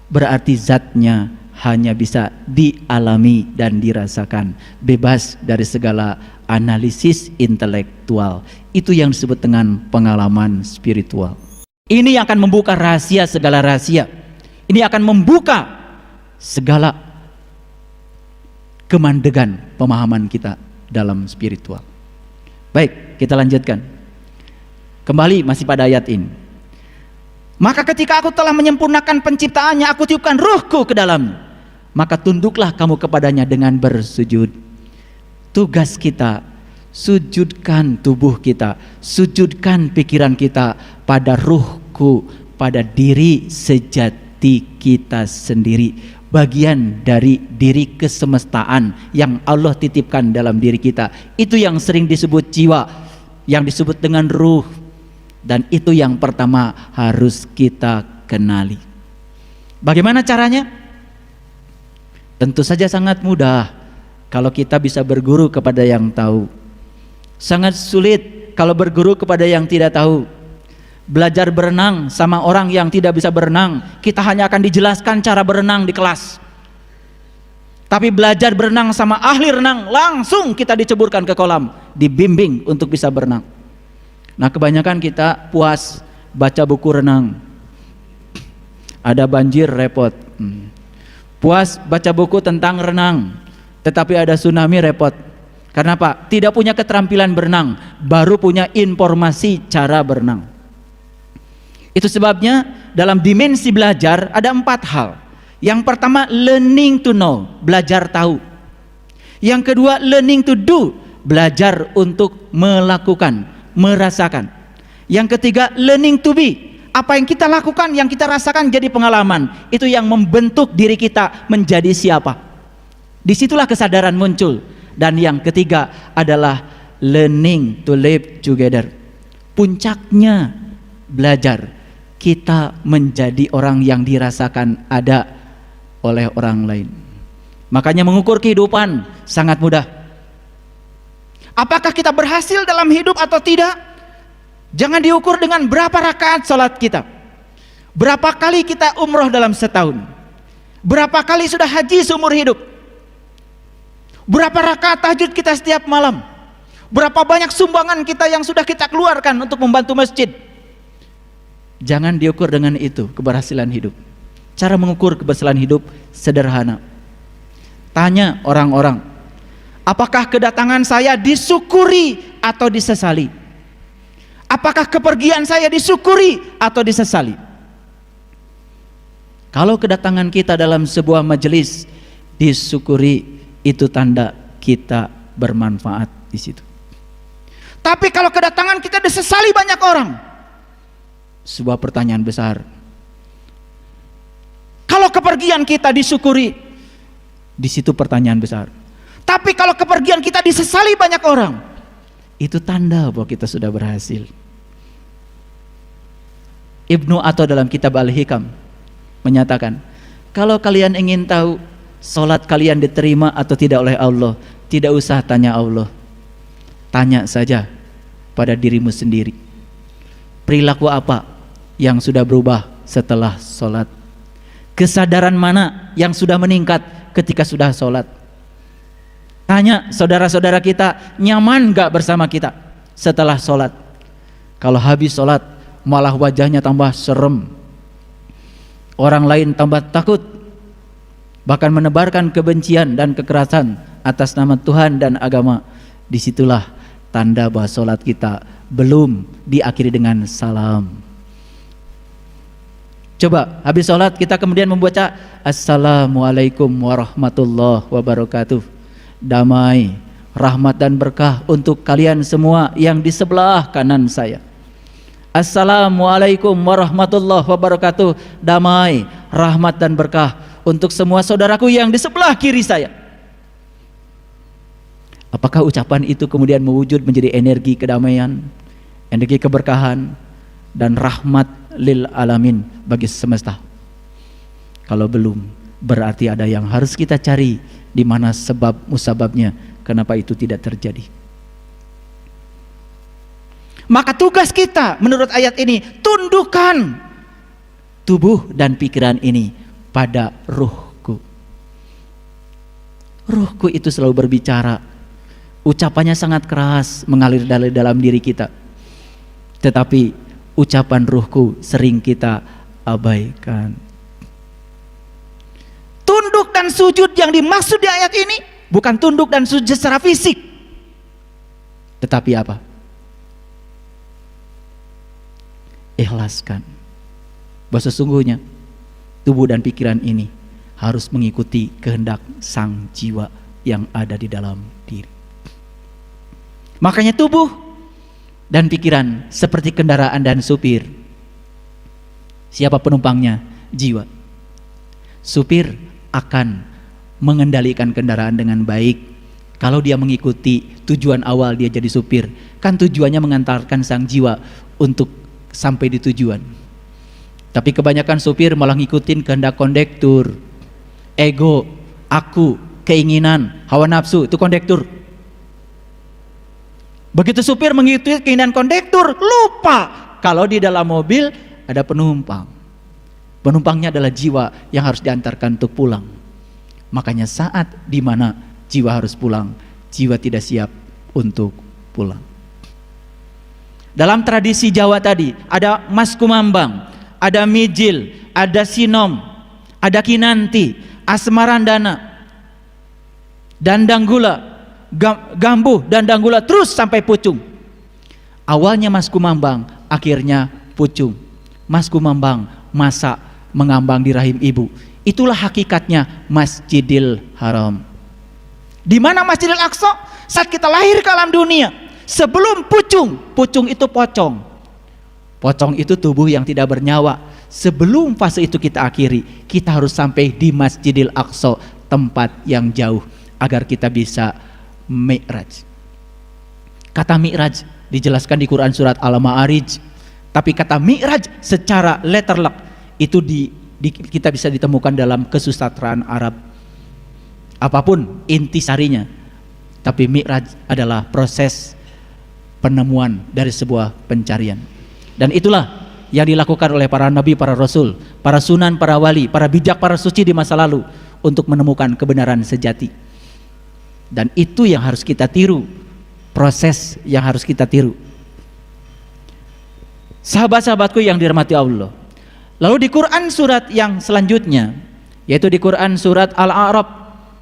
berarti zatnya hanya bisa dialami dan dirasakan, bebas dari segala analisis intelektual. Itu yang disebut dengan pengalaman spiritual. Ini yang akan membuka rahasia segala rahasia. Ini akan membuka segala kemandegan pemahaman kita dalam spiritual. Baik, kita lanjutkan. Kembali masih pada ayat ini. Maka ketika aku telah menyempurnakan penciptaannya, aku tiupkan ruhku ke dalamnya. Maka tunduklah kamu kepadanya dengan bersujud. Tugas kita, sujudkan tubuh kita, sujudkan pikiran kita pada ruhku, pada diri sejati kita sendiri, bagian dari diri kesemestaan yang Allah titipkan dalam diri kita. Itu yang sering disebut jiwa, yang disebut dengan ruh, dan itu yang pertama harus kita kenali. Bagaimana caranya? Tentu saja sangat mudah kalau kita bisa berguru kepada yang tahu. Sangat sulit kalau berguru kepada yang tidak tahu. Belajar berenang sama orang yang tidak bisa berenang, kita hanya akan dijelaskan cara berenang di kelas. Tapi belajar berenang sama ahli renang, langsung kita diceburkan ke kolam, dibimbing untuk bisa berenang. Nah, kebanyakan kita puas baca buku renang. Ada banjir repot. Puas baca buku tentang renang, tetapi ada tsunami repot. Karena apa? Tidak punya keterampilan berenang, baru punya informasi cara berenang. Itu sebabnya dalam dimensi belajar ada 4 hal. Yang pertama, learning to know, belajar tahu. Yang kedua, learning to do, belajar untuk melakukan, merasakan. Yang ketiga, learning to be, apa yang kita lakukan, yang kita rasakan jadi pengalaman. Itu yang membentuk diri kita menjadi siapa. Disitulah kesadaran muncul. Dan yang ketiga adalah learning to live together. Puncaknya belajar kita menjadi orang yang dirasakan ada oleh orang lain. Makanya mengukur kehidupan sangat mudah. Apakah kita berhasil dalam hidup atau tidak? Jangan diukur dengan berapa rakaat sholat kita, berapa kali kita umroh dalam setahun, berapa kali sudah haji seumur hidup, Berapa rakaat tahajud kita setiap malam? Berapa banyak sumbangan kita yang sudah kita keluarkan untuk membantu masjid? Jangan diukur dengan itu keberhasilan hidup. Cara mengukur keberhasilan hidup sederhana. Tanya orang-orang, apakah kedatangan saya disyukuri atau disesali? Apakah kepergian saya disyukuri atau disesali? Kalau kedatangan kita dalam sebuah majelis disyukuri, itu tanda kita bermanfaat di situ. Tapi kalau kedatangan kita disesali banyak orang, sebuah pertanyaan besar. Kalau kepergian kita disyukuri, di situ pertanyaan besar. Tapi kalau kepergian kita disesali banyak orang, itu tanda bahwa kita sudah berhasil. Ibnu Atha dalam kitab Al-Hikam menyatakan, kalau kalian ingin tahu salat kalian diterima atau tidak oleh Allah, tidak usah tanya Allah. Tanya saja pada dirimu sendiri. Perilaku apa yang sudah berubah setelah sholat? Kesadaran mana yang sudah meningkat ketika sudah sholat? Tanya saudara-saudara kita, nyaman gak bersama kita setelah sholat? Kalau habis sholat malah wajahnya tambah serem, orang lain tambah takut, bahkan menebarkan kebencian dan kekerasan atas nama Tuhan dan agama. Disitulah tanda bahwa sholat kita belum diakhiri dengan salam. Coba habis sholat kita kemudian membaca Assalamualaikum warahmatullahi wabarakatuh. Damai, rahmat dan berkah untuk kalian semua yang di sebelah kanan saya. Assalamualaikum warahmatullahi wabarakatuh. Damai, rahmat dan berkah untuk semua saudaraku yang di sebelah kiri saya. Apakah ucapan itu kemudian mewujud menjadi energi kedamaian, energi keberkahan, dan rahmat lil alamin bagi semesta? Kalau belum, berarti ada yang harus kita cari, di mana sebab musababnya, kenapa itu tidak terjadi. Maka tugas kita menurut ayat ini, tundukkan tubuh dan pikiran ini pada ruhku. Ruhku itu selalu berbicara. Ucapannya sangat keras mengalir dari dalam diri kita, tetapi ucapan ruhku sering kita abaikan. Tunduk dan sujud yang dimaksud di ayat ini bukan tunduk dan sujud secara fisik, tetapi apa? Ikhlaskan bahwa sesungguhnya tubuh dan pikiran ini harus mengikuti kehendak sang jiwa yang ada di dalam diri. Makanya tubuh dan pikiran seperti kendaraan dan supir. Siapa penumpangnya? Jiwa. Supir akan mengendalikan kendaraan dengan baik kalau dia mengikuti tujuan awal dia jadi supir. Kan tujuannya mengantarkan sang jiwa untuk sampai di tujuan. Tapi kebanyakan supir malah ngikutin kehendak kondektur. Ego, aku, keinginan, hawa nafsu, itu kondektur. Begitu supir mengikuti keinginan kondektur, lupa kalau di dalam mobil ada penumpang. Penumpangnya adalah jiwa yang harus diantarkan untuk pulang. Makanya saat dimana jiwa harus pulang, jiwa tidak siap untuk pulang. Dalam tradisi Jawa tadi ada Mas Kumambang, ada Mijil, ada Sinom, ada Kinanti, Asmarandana, Dandang Gula, Gambuh dan Danggula, terus sampai Pucung. Awalnya Mas Kumambang, akhirnya Pucung. Mas Kumambang masa mengambang di rahim ibu. Itulah hakikatnya Masjidil Haram. Di mana Masjidil Aqsa? Saat kita lahir ke alam dunia, sebelum Pucung. Pucung itu pocong. Pocong itu tubuh yang tidak bernyawa. Sebelum fase itu kita akhiri, kita harus sampai di Masjidil Aqsa, tempat yang jauh, agar kita bisa Mi'raj. Kata Mi'raj dijelaskan di Quran surat Al-Ma'arij, tapi kata Mi'raj secara letterlock itu kita bisa ditemukan dalam kesusastraan Arab. Apapun intisarinya, tapi Mi'raj adalah proses penemuan dari sebuah pencarian. Dan itulah yang dilakukan oleh para nabi, para rasul, para sunan, para wali, para bijak, para suci di masa lalu untuk menemukan kebenaran sejati. Dan itu yang harus kita tiru, proses yang harus kita tiru. Sahabat-sahabatku yang dirahmati Allah. Lalu di Quran surat yang selanjutnya, yaitu di Quran surat Al-A'raf,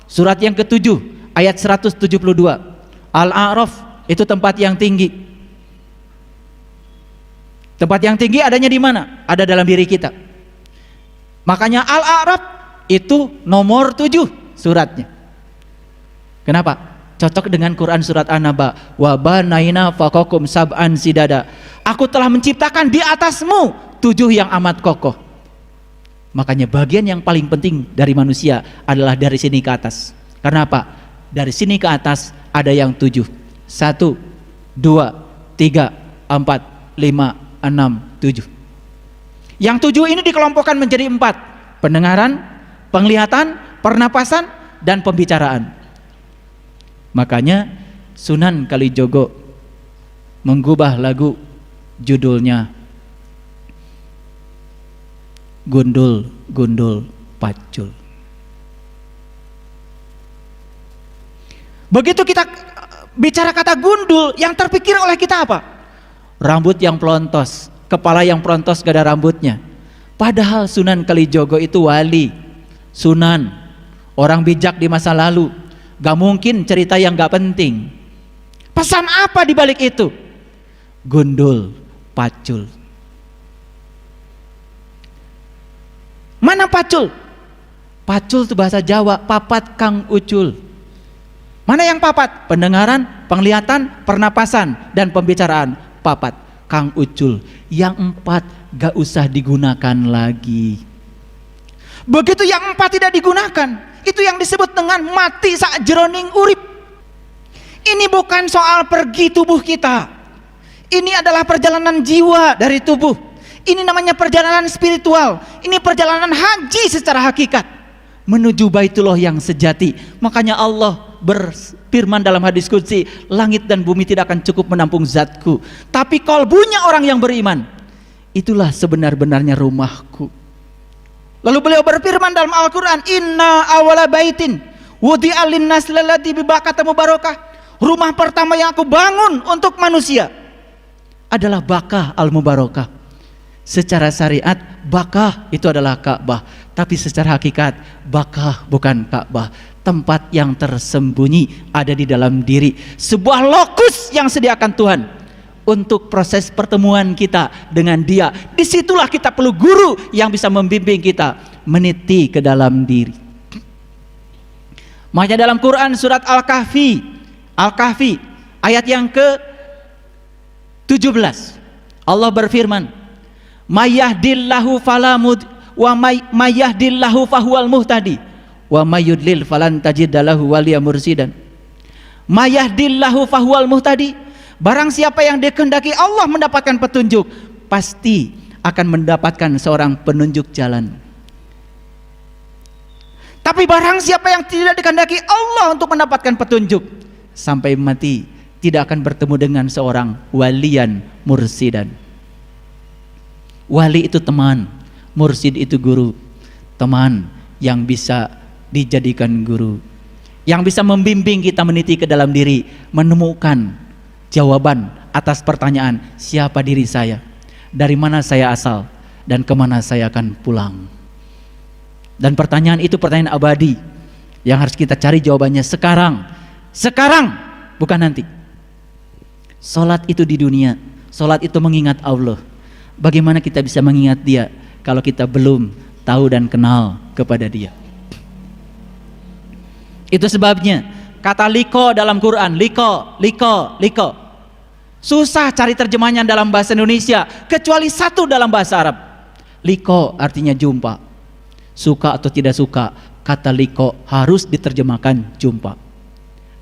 surat yang ke-7 ayat 172. Al-A'raf itu tempat yang tinggi. Tempat yang tinggi adanya di mana? Ada dalam diri kita. Makanya Al-A'raf itu nomor 7 suratnya. Kenapa? Cocok dengan Quran surat An-Naba. Wa banaina faqakum sab'an sidada. Aku telah menciptakan di atasmu 7 yang amat kokoh. Makanya bagian yang paling penting dari manusia adalah dari sini ke atas. Karena apa? Dari sini ke atas ada yang 7. 1, 2, 3, 4, 5, 6, 7. Yang 7 ini dikelompokkan menjadi 4. Pendengaran, penglihatan, pernapasan, dan pembicaraan. Makanya Sunan Kalijogo menggubah lagu judulnya Gundul Gundul Pacul. Begitu kita bicara kata gundul, yang terpikir oleh kita apa? Rambut yang pelontos, kepala yang pelontos gak ada rambutnya. Padahal Sunan Kalijogo itu wali, sunan, orang bijak di masa lalu. Gak mungkin cerita yang gak penting. Pesan apa di balik itu? Gundul pacul. Mana pacul? Pacul itu bahasa Jawa, papat kang ucul. Mana yang papat? Pendengaran, penglihatan, pernapasan, dan pembicaraan. Papat kang ucul. Yang 4 gak usah digunakan lagi. Begitu yang 4 tidak digunakan, itu yang disebut dengan mati sak jroning urip. Ini bukan soal pergi tubuh kita. Ini adalah perjalanan jiwa dari tubuh. Ini namanya perjalanan spiritual. Ini perjalanan haji secara hakikat menuju Baitullah yang sejati. Makanya Allah berfirman dalam hadis qudsi, langit dan bumi tidak akan cukup menampung zatku, tapi kalbunya orang yang beriman, itulah sebenar-benarnya rumahku. Lalu beliau berfirman dalam Al-Quran, inna awala baitin wudi'a linnas lalladzi bibakata mubarakah. Rumah pertama yang aku bangun untuk manusia adalah Bakah al-Mubarakah. Secara syariat Bakah itu adalah Ka'bah, tapi secara hakikat Bakah bukan Ka'bah. Tempat yang tersembunyi ada di dalam diri, sebuah lokus yang sediakan Tuhan untuk proses pertemuan kita dengan Dia. Disitulah kita perlu guru yang bisa membimbing kita meniti ke dalam diri. Makanya dalam Quran surat Al-Kahfi ayat yang ke-17 Allah berfirman, Mayahdillahu falamud wa mayahdillahu fahuwal muhtadi wa mayudlil falan tajidalahu waliya mursidan. Mayahdillahu fahuwal muhtadi. Barang siapa yang dikehendaki Allah mendapatkan petunjuk, pasti akan mendapatkan seorang penunjuk jalan. Tapi barang siapa yang tidak dikehendaki Allah untuk mendapatkan petunjuk, sampai mati tidak akan bertemu dengan seorang walian mursidan. Wali itu teman, mursid itu guru. Teman yang bisa dijadikan guru, yang bisa membimbing kita meniti ke dalam diri, menemukan jawaban atas pertanyaan, siapa diri saya, dari mana saya asal, dan kemana saya akan pulang. Dan pertanyaan itu pertanyaan abadi yang harus kita cari jawabannya sekarang, bukan nanti. Salat itu di dunia, salat itu mengingat Allah. Bagaimana kita bisa mengingat Dia kalau kita belum tahu dan kenal kepada Dia? Itu sebabnya kata liko dalam Quran, liko. Susah cari terjemahnya dalam bahasa Indonesia, kecuali satu dalam bahasa Arab. Liko artinya jumpa. Suka atau tidak suka, kata liko harus diterjemahkan jumpa.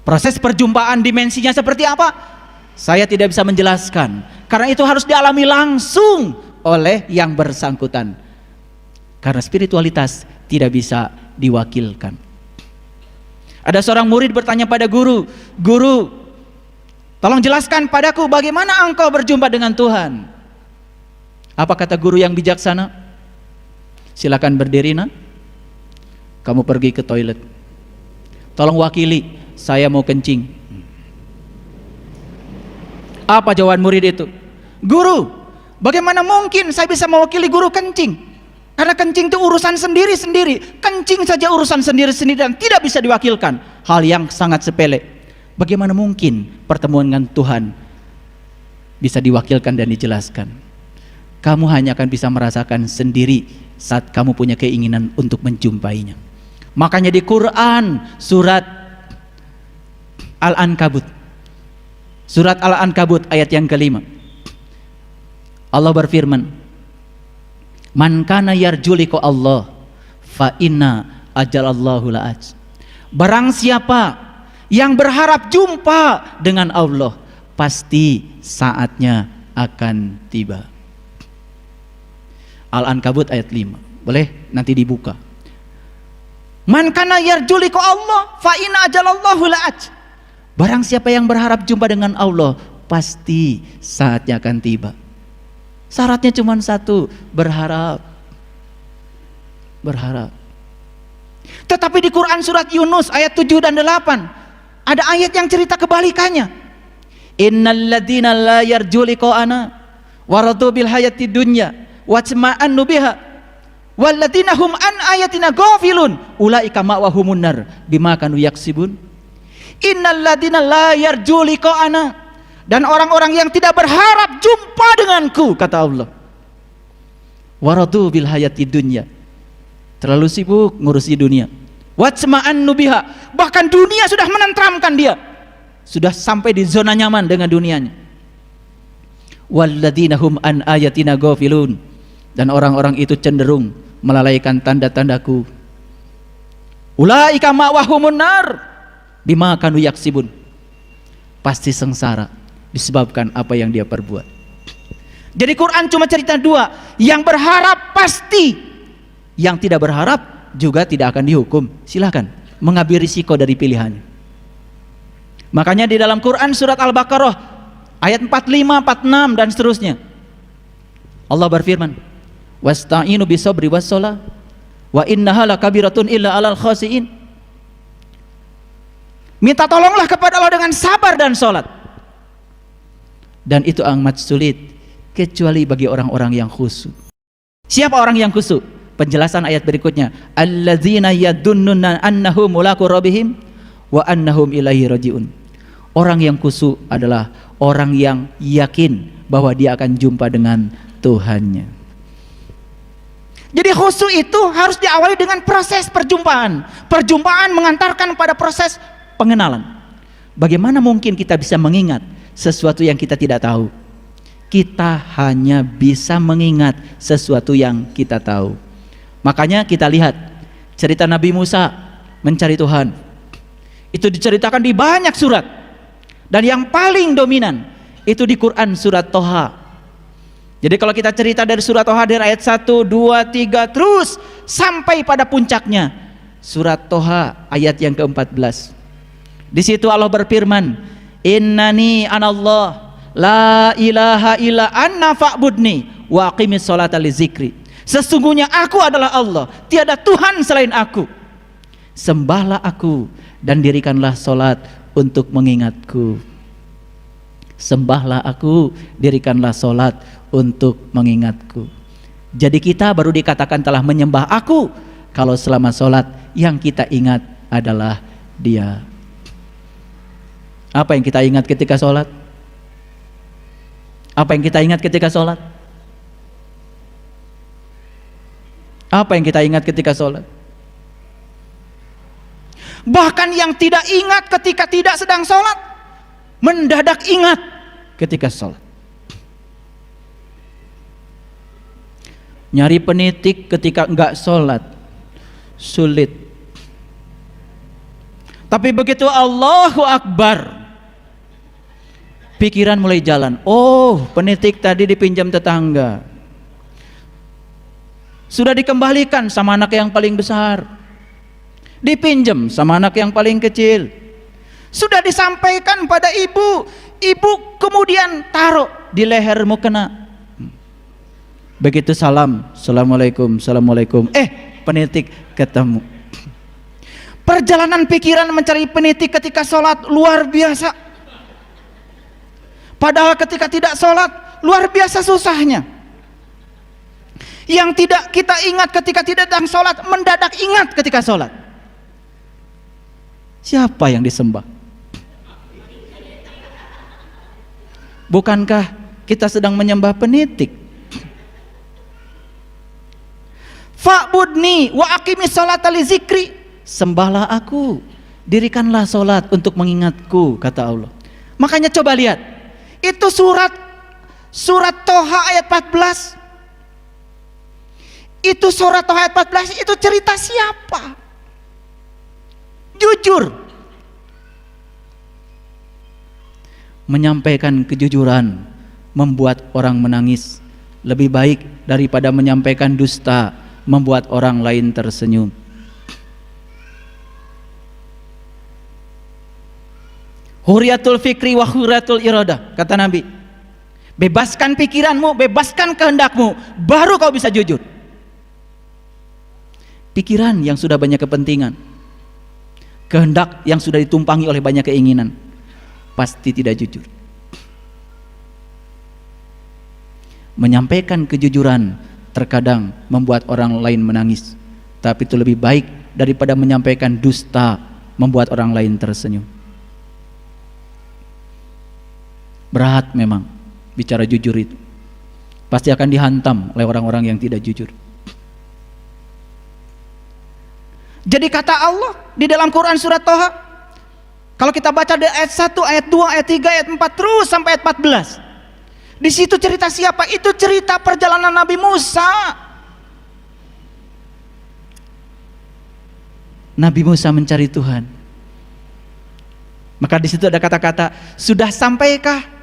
Proses perjumpaan dimensinya seperti apa? Saya tidak bisa menjelaskan, karena itu harus dialami langsung oleh yang bersangkutan. Karena spiritualitas tidak bisa diwakilkan. Ada seorang murid bertanya pada guru, "Guru, tolong jelaskan padaku bagaimana engkau berjumpa dengan Tuhan?" Apa kata guru yang bijaksana? Silakan berdiri, nak. Kamu pergi ke toilet. Tolong wakili, saya mau kencing. Apa jawaban murid itu? Guru, bagaimana mungkin saya bisa mewakili guru kencing? Karena kencing itu urusan sendiri-sendiri. Kencing saja urusan sendiri-sendiri dan tidak bisa diwakilkan. Hal yang sangat sepele. Bagaimana mungkin pertemuan dengan Tuhan bisa diwakilkan dan dijelaskan? Kamu hanya akan bisa merasakan sendiri saat kamu punya keinginan untuk menjumpainya. Makanya di Quran surat Al-Ankabut, surat Al-Ankabut ayat yang kelima, Allah berfirman, man kana yarju liqa Allah fa inna ajalallahu la'aj. Barang siapa yang berharap jumpa dengan Allah, pasti saatnya akan tiba. Al-Ankabut ayat 5. Boleh nanti dibuka. Man kana yarju liqa Allah fa inna ajalallahu la'aj. Barang siapa yang berharap jumpa dengan Allah, pasti saatnya akan tiba. Syaratnya cuma satu, berharap. Berharap. Tetapi di Quran surat Yunus ayat 7 dan 8 ada ayat yang cerita kebalikannya. Innal ladzina la yarju liqa'ana wa radu bil hayati dunya wa tama'annu biha wal ladzina hum an ayatina ghafilun ulaika ma'wahumun nar bima kanu yaksibun. Innal ladzina la yarju liqa'ana, dan orang-orang yang tidak berharap jumpa denganku, kata Allah. Waradu bil hayati dunya, terlalu sibuk ngurusi dunia. Watsma'annu biha, bahkan dunia sudah menenteramkan dia, sudah sampai di zona nyaman dengan dunianya. Walladzina hum an ayatina ghafilun, dan orang-orang itu cenderung melalaikan tanda-tandaku. Ulaika ma'wahumun nar bima kanu yaksibun, pasti sengsara disebabkan apa yang dia perbuat. Jadi Quran cuma cerita dua, yang berharap pasti, yang tidak berharap juga tidak akan dihukum. Silahkan mengambil risiko dari pilihannya. Makanya di dalam Quran surat Al-Baqarah ayat 45, 46 dan seterusnya, Allah berfirman, wasta'inu bisabri wassalah wa innaha lakabiratun illa alal khasiin. Minta tolonglah kepada Allah dengan sabar dan sholat, dan itu amat sulit kecuali bagi orang-orang yang khusyuk. Siapa orang yang khusyuk? Penjelasan ayat berikutnya, alladzina yadunnuna annahum mulaqu rabbihim wa annahum ilaihi rajiun. Orang yang khusyuk adalah orang yang yakin bahwa dia akan jumpa dengan Tuhannya. Jadi khusyuk itu harus diawali dengan proses perjumpaan. Perjumpaan mengantarkan pada proses pengenalan. Bagaimana mungkin kita bisa mengingat sesuatu yang kita tidak tahu? Kita hanya bisa mengingat sesuatu yang kita tahu. Makanya kita lihat cerita Nabi Musa mencari Tuhan. Itu diceritakan di banyak surat. Dan yang paling dominan itu di Quran surat Toha. Jadi kalau kita cerita dari surat Toha dari ayat 1, 2, 3 terus sampai pada puncaknya surat Toha ayat yang ke-14. Di situ Allah berfirman, innani anallah la ilaha illa anna fa'budni wa aqimis sholata li zikri. Sesungguhnya aku adalah Allah, tiada Tuhan selain aku. Sembahlah aku dan dirikanlah solat untuk mengingatku. Sembahlah aku, dirikanlah solat untuk mengingatku. Jadi kita baru dikatakan telah menyembah aku kalau selama solat yang kita ingat adalah Dia. Apa yang kita ingat ketika solat? Apa yang kita ingat ketika solat? Apa yang kita ingat ketika sholat? Bahkan yang tidak ingat ketika tidak sedang sholat, mendadak ingat ketika sholat. Nyari penitik ketika enggak sholat sulit. Tapi begitu Allahu Akbar, pikiran mulai jalan. Oh, penitik tadi dipinjam tetangga, sudah dikembalikan sama anak yang paling besar, dipinjam sama anak yang paling kecil, sudah disampaikan pada ibu, ibu kemudian taruh di leher mukena. Begitu salam, assalamualaikum, assalamualaikum, penitik ketemu. Perjalanan pikiran mencari penitik ketika sholat luar biasa. Padahal ketika tidak sholat luar biasa susahnya. Yang tidak kita ingat ketika tidak sedang sholat, mendadak ingat ketika sholat. Siapa yang disembah? Bukankah kita sedang menyembah penitik? Fa'budni wa aqimis sholata li zikri. Sembahlah aku, dirikanlah sholat untuk mengingatku, kata Allah. Makanya coba lihat, itu surat Toha ayat 14. Itu surat Toha ayat 14, itu cerita siapa? Jujur. Menyampaikan kejujuran membuat orang menangis lebih baik daripada menyampaikan dusta membuat orang lain tersenyum. Huriyatul fikri wa huriyatul irada, kata Nabi. Bebaskan pikiranmu, bebaskan kehendakmu, baru kau bisa jujur. Pikiran yang sudah banyak kepentingan, kehendak yang sudah ditumpangi oleh banyak keinginan, pasti tidak jujur. Menyampaikan kejujuran terkadang membuat orang lain menangis, tapi itu lebih baik daripada menyampaikan dusta membuat orang lain tersenyum. Berat memang bicara jujur itu. Pasti akan dihantam oleh orang-orang yang tidak jujur. Jadi kata Allah di dalam Quran surat Toha, kalau kita baca dari ayat 1, ayat 2, ayat 3, ayat 4 terus sampai ayat 14. Di situ cerita siapa? Itu cerita perjalanan Nabi Musa. Nabi Musa mencari Tuhan. Maka di situ ada kata-kata, sudah sampaikah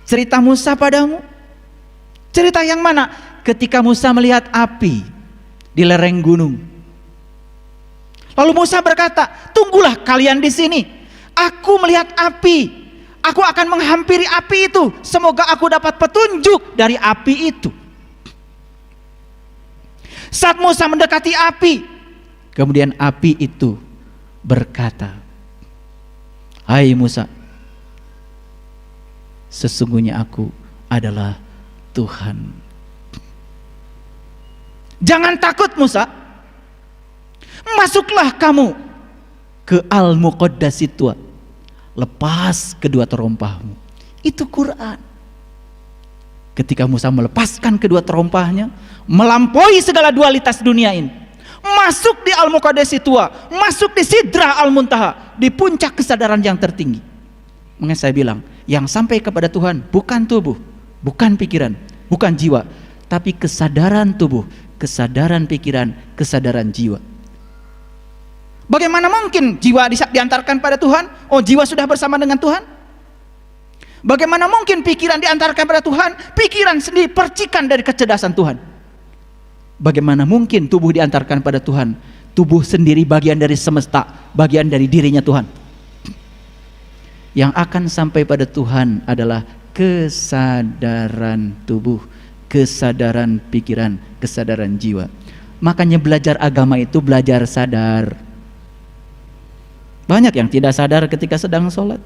cerita Musa padamu? Cerita yang mana? Ketika Musa melihat api di lereng gunung. Lalu Musa berkata, tunggulah kalian di sini. Aku melihat api. Aku akan menghampiri api itu. Semoga aku dapat petunjuk dari api itu. Saat Musa mendekati api, kemudian api itu berkata, hai Musa, sesungguhnya aku adalah Tuhan. Jangan takut Musa, masuklah kamu ke Al-Muqaddasitua, lepas kedua terompahmu. Itu Quran. Ketika Musa melepaskan kedua terompahnya, melampaui segala dualitas dunia ini, masuk di Al-Muqaddasitua, masuk di Sidrah Al-Muntaha, di puncak kesadaran yang tertinggi. Makanya saya bilang, yang sampai kepada Tuhan bukan tubuh, bukan pikiran, bukan jiwa, tapi kesadaran tubuh, kesadaran pikiran, kesadaran jiwa. Bagaimana mungkin jiwa diantarkan pada Tuhan? Oh, jiwa sudah bersama dengan Tuhan? Bagaimana mungkin pikiran diantarkan pada Tuhan? Pikiran sendiri percikan dari kecerdasan Tuhan. Bagaimana mungkin tubuh diantarkan pada Tuhan? Tubuh sendiri bagian dari semesta, bagian dari dirinya Tuhan. Yang akan sampai pada Tuhan adalah kesadaran tubuh, kesadaran pikiran, kesadaran jiwa. Makanya belajar agama itu belajar sadar. Banyak yang tidak sadar ketika sedang sholat,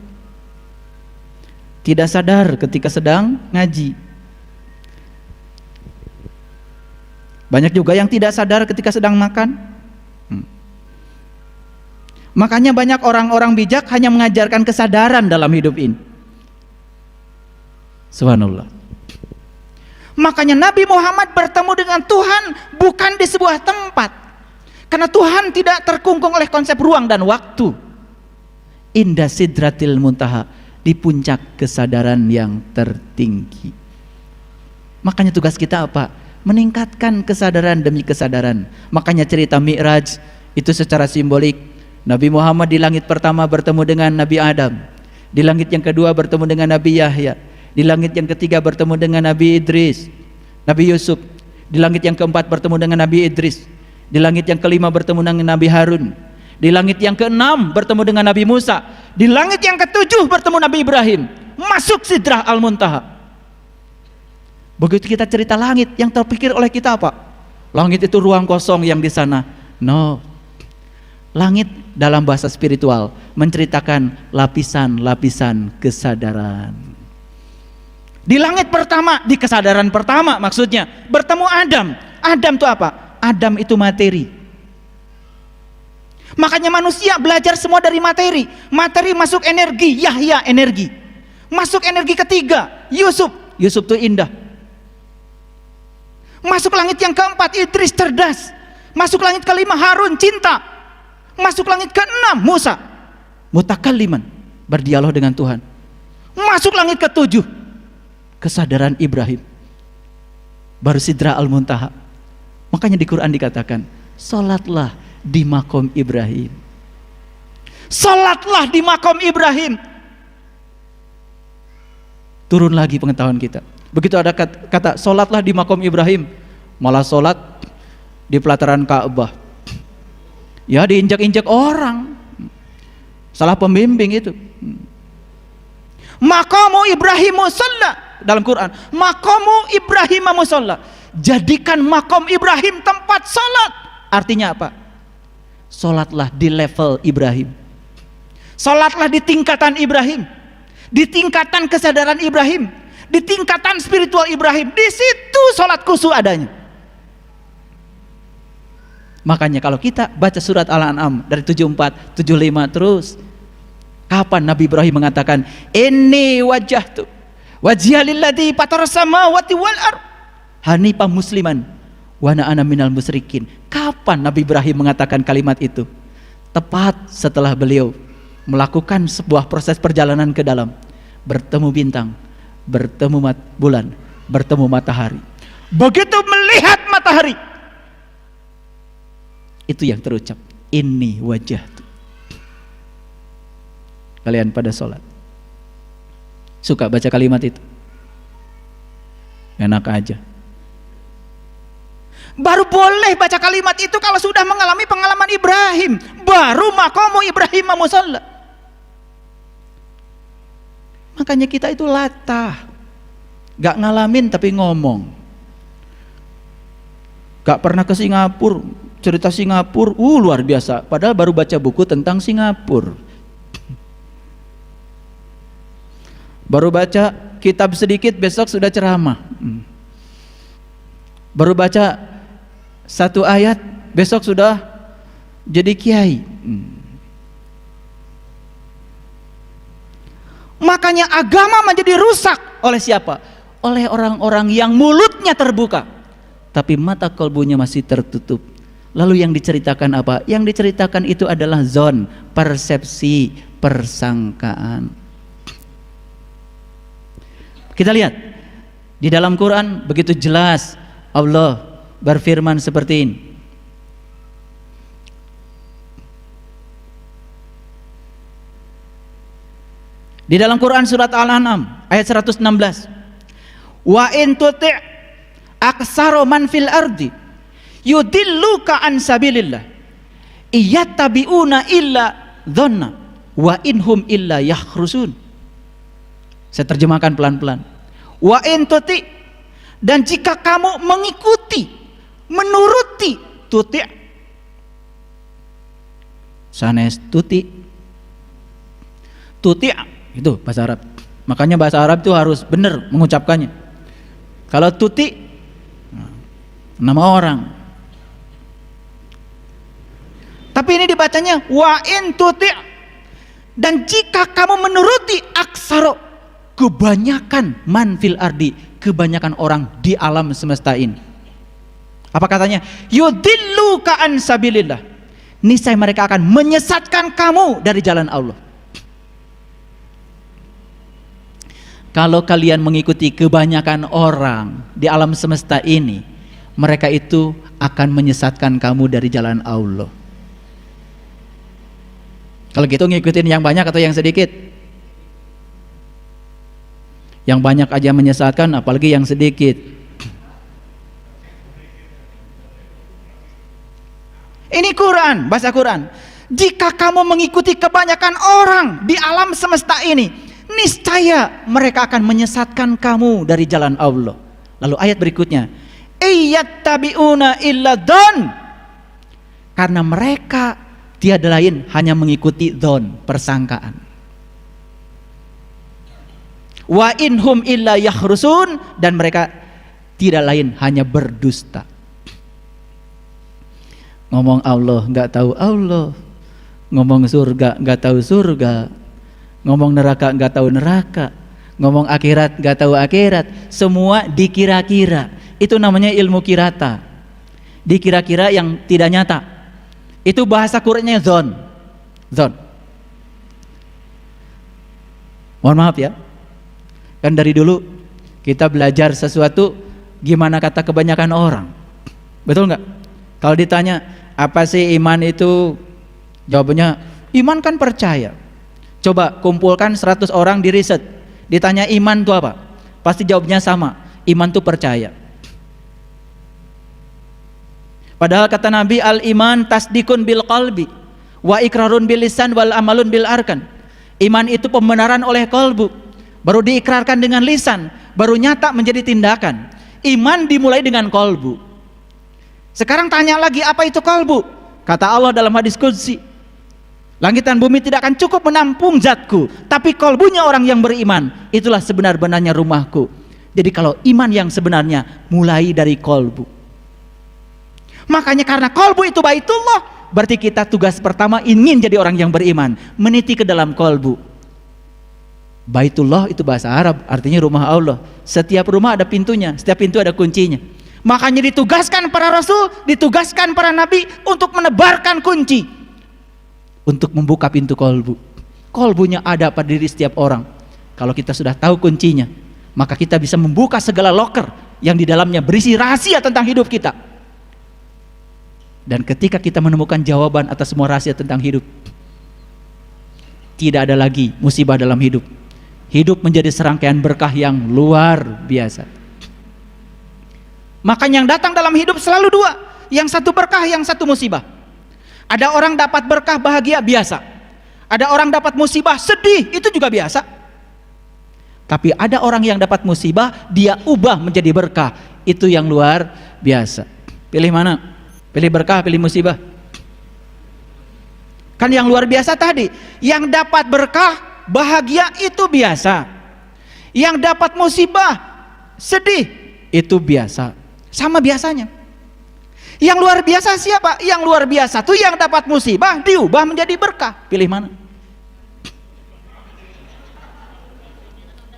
tidak sadar ketika sedang ngaji. Banyak juga yang tidak sadar ketika sedang makan. Makanya banyak orang-orang bijak hanya mengajarkan kesadaran dalam hidup ini. Subhanallah. Makanya Nabi Muhammad bertemu dengan Tuhan bukan di sebuah tempat, karena Tuhan tidak terkungkung oleh konsep ruang dan waktu. Indah Sidratil Muntaha, di puncak kesadaran yang tertinggi. Makanya tugas kita apa? Meningkatkan kesadaran demi kesadaran. Makanya cerita Mi'raj itu secara simbolik, Nabi Muhammad di langit pertama bertemu dengan Nabi Adam, di langit yang kedua bertemu dengan Nabi Yahya, di langit yang ketiga bertemu dengan Nabi Idris, Nabi Yusuf, di langit yang keempat bertemu dengan Nabi Idris, di langit yang kelima bertemu dengan Nabi Harun, di langit yang keenam bertemu dengan Nabi Musa, di langit yang ketujuh bertemu Nabi Ibrahim, masuk Sidrah Al-Muntaha. Begitu kita cerita langit, yang terpikir oleh kita apa? Langit itu ruang kosong yang di sana. No. Langit dalam bahasa spiritual menceritakan lapisan-lapisan kesadaran. Di langit pertama, di kesadaran pertama maksudnya, bertemu Adam. Adam itu apa? Adam itu materi. Makanya manusia belajar semua dari materi. Materi masuk energi, Yahya energi. Masuk energi ketiga, Yusuf. Yusuf itu indah. Masuk langit yang keempat, Idris cerdas. Masuk langit kelima, Harun cinta. Masuk langit keenam, Musa mutakalliman, berdialog dengan Tuhan. Masuk langit ketujuh, kesadaran Ibrahim, baru Sidra al-Muntaha. Makanya di Quran dikatakan, sholatlah di makom Ibrahim. Sholatlah di makom Ibrahim. Turun lagi pengetahuan kita. Begitu ada kata sholatlah di makom Ibrahim, malah sholat di pelataran Ka'bah. Ya, diinjak-injak orang. Salah pembimbing itu. Maqamu Ibrahim musalla dalam Quran. Maqamu Ibrahim musalla. Jadikan makom Ibrahim tempat salat. Artinya apa? Salatlah di level Ibrahim. Salatlah di tingkatan Ibrahim. Di tingkatan kesadaran Ibrahim. Di tingkatan spiritual Ibrahim. Di situ salat khusyuk adanya. Makanya kalau kita baca surat Al-An'am dari 74, 75 terus, kapan Nabi Ibrahim mengatakan inni wajjahtu wajhiya lilladzi fatara samawati wal ardh hanifan musliman wa ana minal musyrikin. Kapan Nabi Ibrahim mengatakan kalimat itu? Tepat setelah beliau melakukan sebuah proses perjalanan ke dalam, bertemu bintang, bertemu bulan, bertemu matahari. Begitu melihat matahari, itu yang terucap, inni wajjahtu. Kalian pada sholat suka baca kalimat itu? Enak aja. Baru boleh baca kalimat itu kalau sudah mengalami pengalaman Ibrahim. Baru maqamu Ibrahim musalla. Makanya kita itu latah, gak ngalamin tapi ngomong. Gak pernah ke Singapura, cerita Singapura, luar biasa. Padahal baru baca buku tentang Singapura. Baru baca kitab sedikit, besok sudah ceramah. Baru baca satu ayat, besok sudah jadi kiai. Makanya agama menjadi rusak oleh siapa? Oleh orang-orang yang mulutnya terbuka, tapi mata kalbunya masih tertutup. Lalu yang diceritakan apa? Yang diceritakan itu adalah zon, persepsi, persangkaan. Kita lihat di dalam Quran begitu jelas Allah berfirman seperti ini. Di dalam Quran surat Al-An'am ayat 116. Wa in tuti' aktsara man fil ardi yudilluka an sabilillah iyattabi'una illa dhanna wa inhum illa yakhrusun. Saya terjemahkan pelan-pelan. Wa in tuti', dan jika kamu mengikuti, menuruti, tuti' sanes tuti', tuti' itu bahasa Arab. Makanya bahasa Arab itu harus benar mengucapkannya. Kalau tuti' nama orang, tapi ini dibacanya wa in tuti', dan jika kamu menuruti aksaro, kebanyakan man fil ardi, kebanyakan orang di alam semesta ini. Apa katanya? Yudilluka an sabilillah, niscaya mereka akan menyesatkan kamu dari jalan Allah. Kalau kalian mengikuti kebanyakan orang di alam semesta ini, mereka itu akan menyesatkan kamu dari jalan Allah. Kalau gitu ngikutin yang banyak atau yang sedikit? Yang banyak aja menyesatkan, apalagi yang sedikit. Ini Quran, bahasa Quran. Jika kamu mengikuti kebanyakan orang di alam semesta ini, niscaya mereka akan menyesatkan kamu dari jalan Allah. Lalu ayat berikutnya, iyattabi'una illa dhann, karena mereka tiada lain hanya mengikuti dzon, persangkaan. Wa inhum illa yakhrusun, dan mereka tidak lain hanya berdusta. Ngomong Allah nggak tahu Allah, ngomong surga nggak tahu surga, ngomong neraka nggak tahu neraka, ngomong akhirat nggak tahu akhirat, semua dikira-kira. Itu namanya ilmu kirata, dikira-kira yang tidak nyata. Itu bahasa Qur'annya dzon. Mohon maaf ya, kan dari dulu kita belajar sesuatu gimana kata kebanyakan orang, betul nggak? Kalau ditanya apa sih iman itu, jawabannya iman kan percaya. Coba kumpulkan 100 orang di riset, ditanya iman itu apa, pasti jawabnya sama, iman itu percaya. Padahal kata Nabi, al iman tasdikun bil qalbi wa ikrarun bil lisan wal amalun bil arkan. Iman itu pembenaran oleh kalbu, baru diikrarkan dengan lisan, baru nyata menjadi tindakan. Iman dimulai dengan kalbu. Sekarang tanya lagi, apa itu kalbu? Kata Allah dalam hadis qudsi, langit dan bumi tidak akan cukup menampung zatku, tapi kalbunya orang yang beriman, itulah sebenar-benarnya rumahku. Jadi kalau iman yang sebenarnya mulai dari kalbu. Makanya karena kalbu itu baitullah, berarti kita tugas pertama ingin jadi orang yang beriman, meniti ke dalam kalbu. Baitullah itu bahasa Arab, artinya rumah Allah. Setiap rumah ada pintunya, setiap pintu ada kuncinya. Makanya ditugaskan para rasul, ditugaskan para nabi untuk menebarkan kunci, untuk membuka pintu kalbu. Kalbunya ada pada diri setiap orang. Kalau kita sudah tahu kuncinya, maka kita bisa membuka segala loker yang di dalamnya berisi rahasia tentang hidup kita. Dan ketika kita menemukan jawaban atas semua rahasia tentang hidup, tidak ada lagi musibah dalam hidup. Hidup menjadi serangkaian berkah yang luar biasa. Makanya yang datang dalam hidup selalu dua, yang satu berkah, yang satu musibah. Ada orang dapat berkah bahagia, biasa. Ada orang dapat musibah sedih, itu juga biasa. Tapi ada orang yang dapat musibah, dia ubah menjadi berkah, itu yang luar biasa. Pilih mana? Pilih berkah, pilih musibah? Kan yang luar biasa tadi, yang dapat berkah bahagia itu biasa, yang dapat musibah sedih itu biasa, sama biasanya. Yang luar biasa siapa? Yang luar biasa tuh yang dapat musibah diubah menjadi berkah. Pilih mana?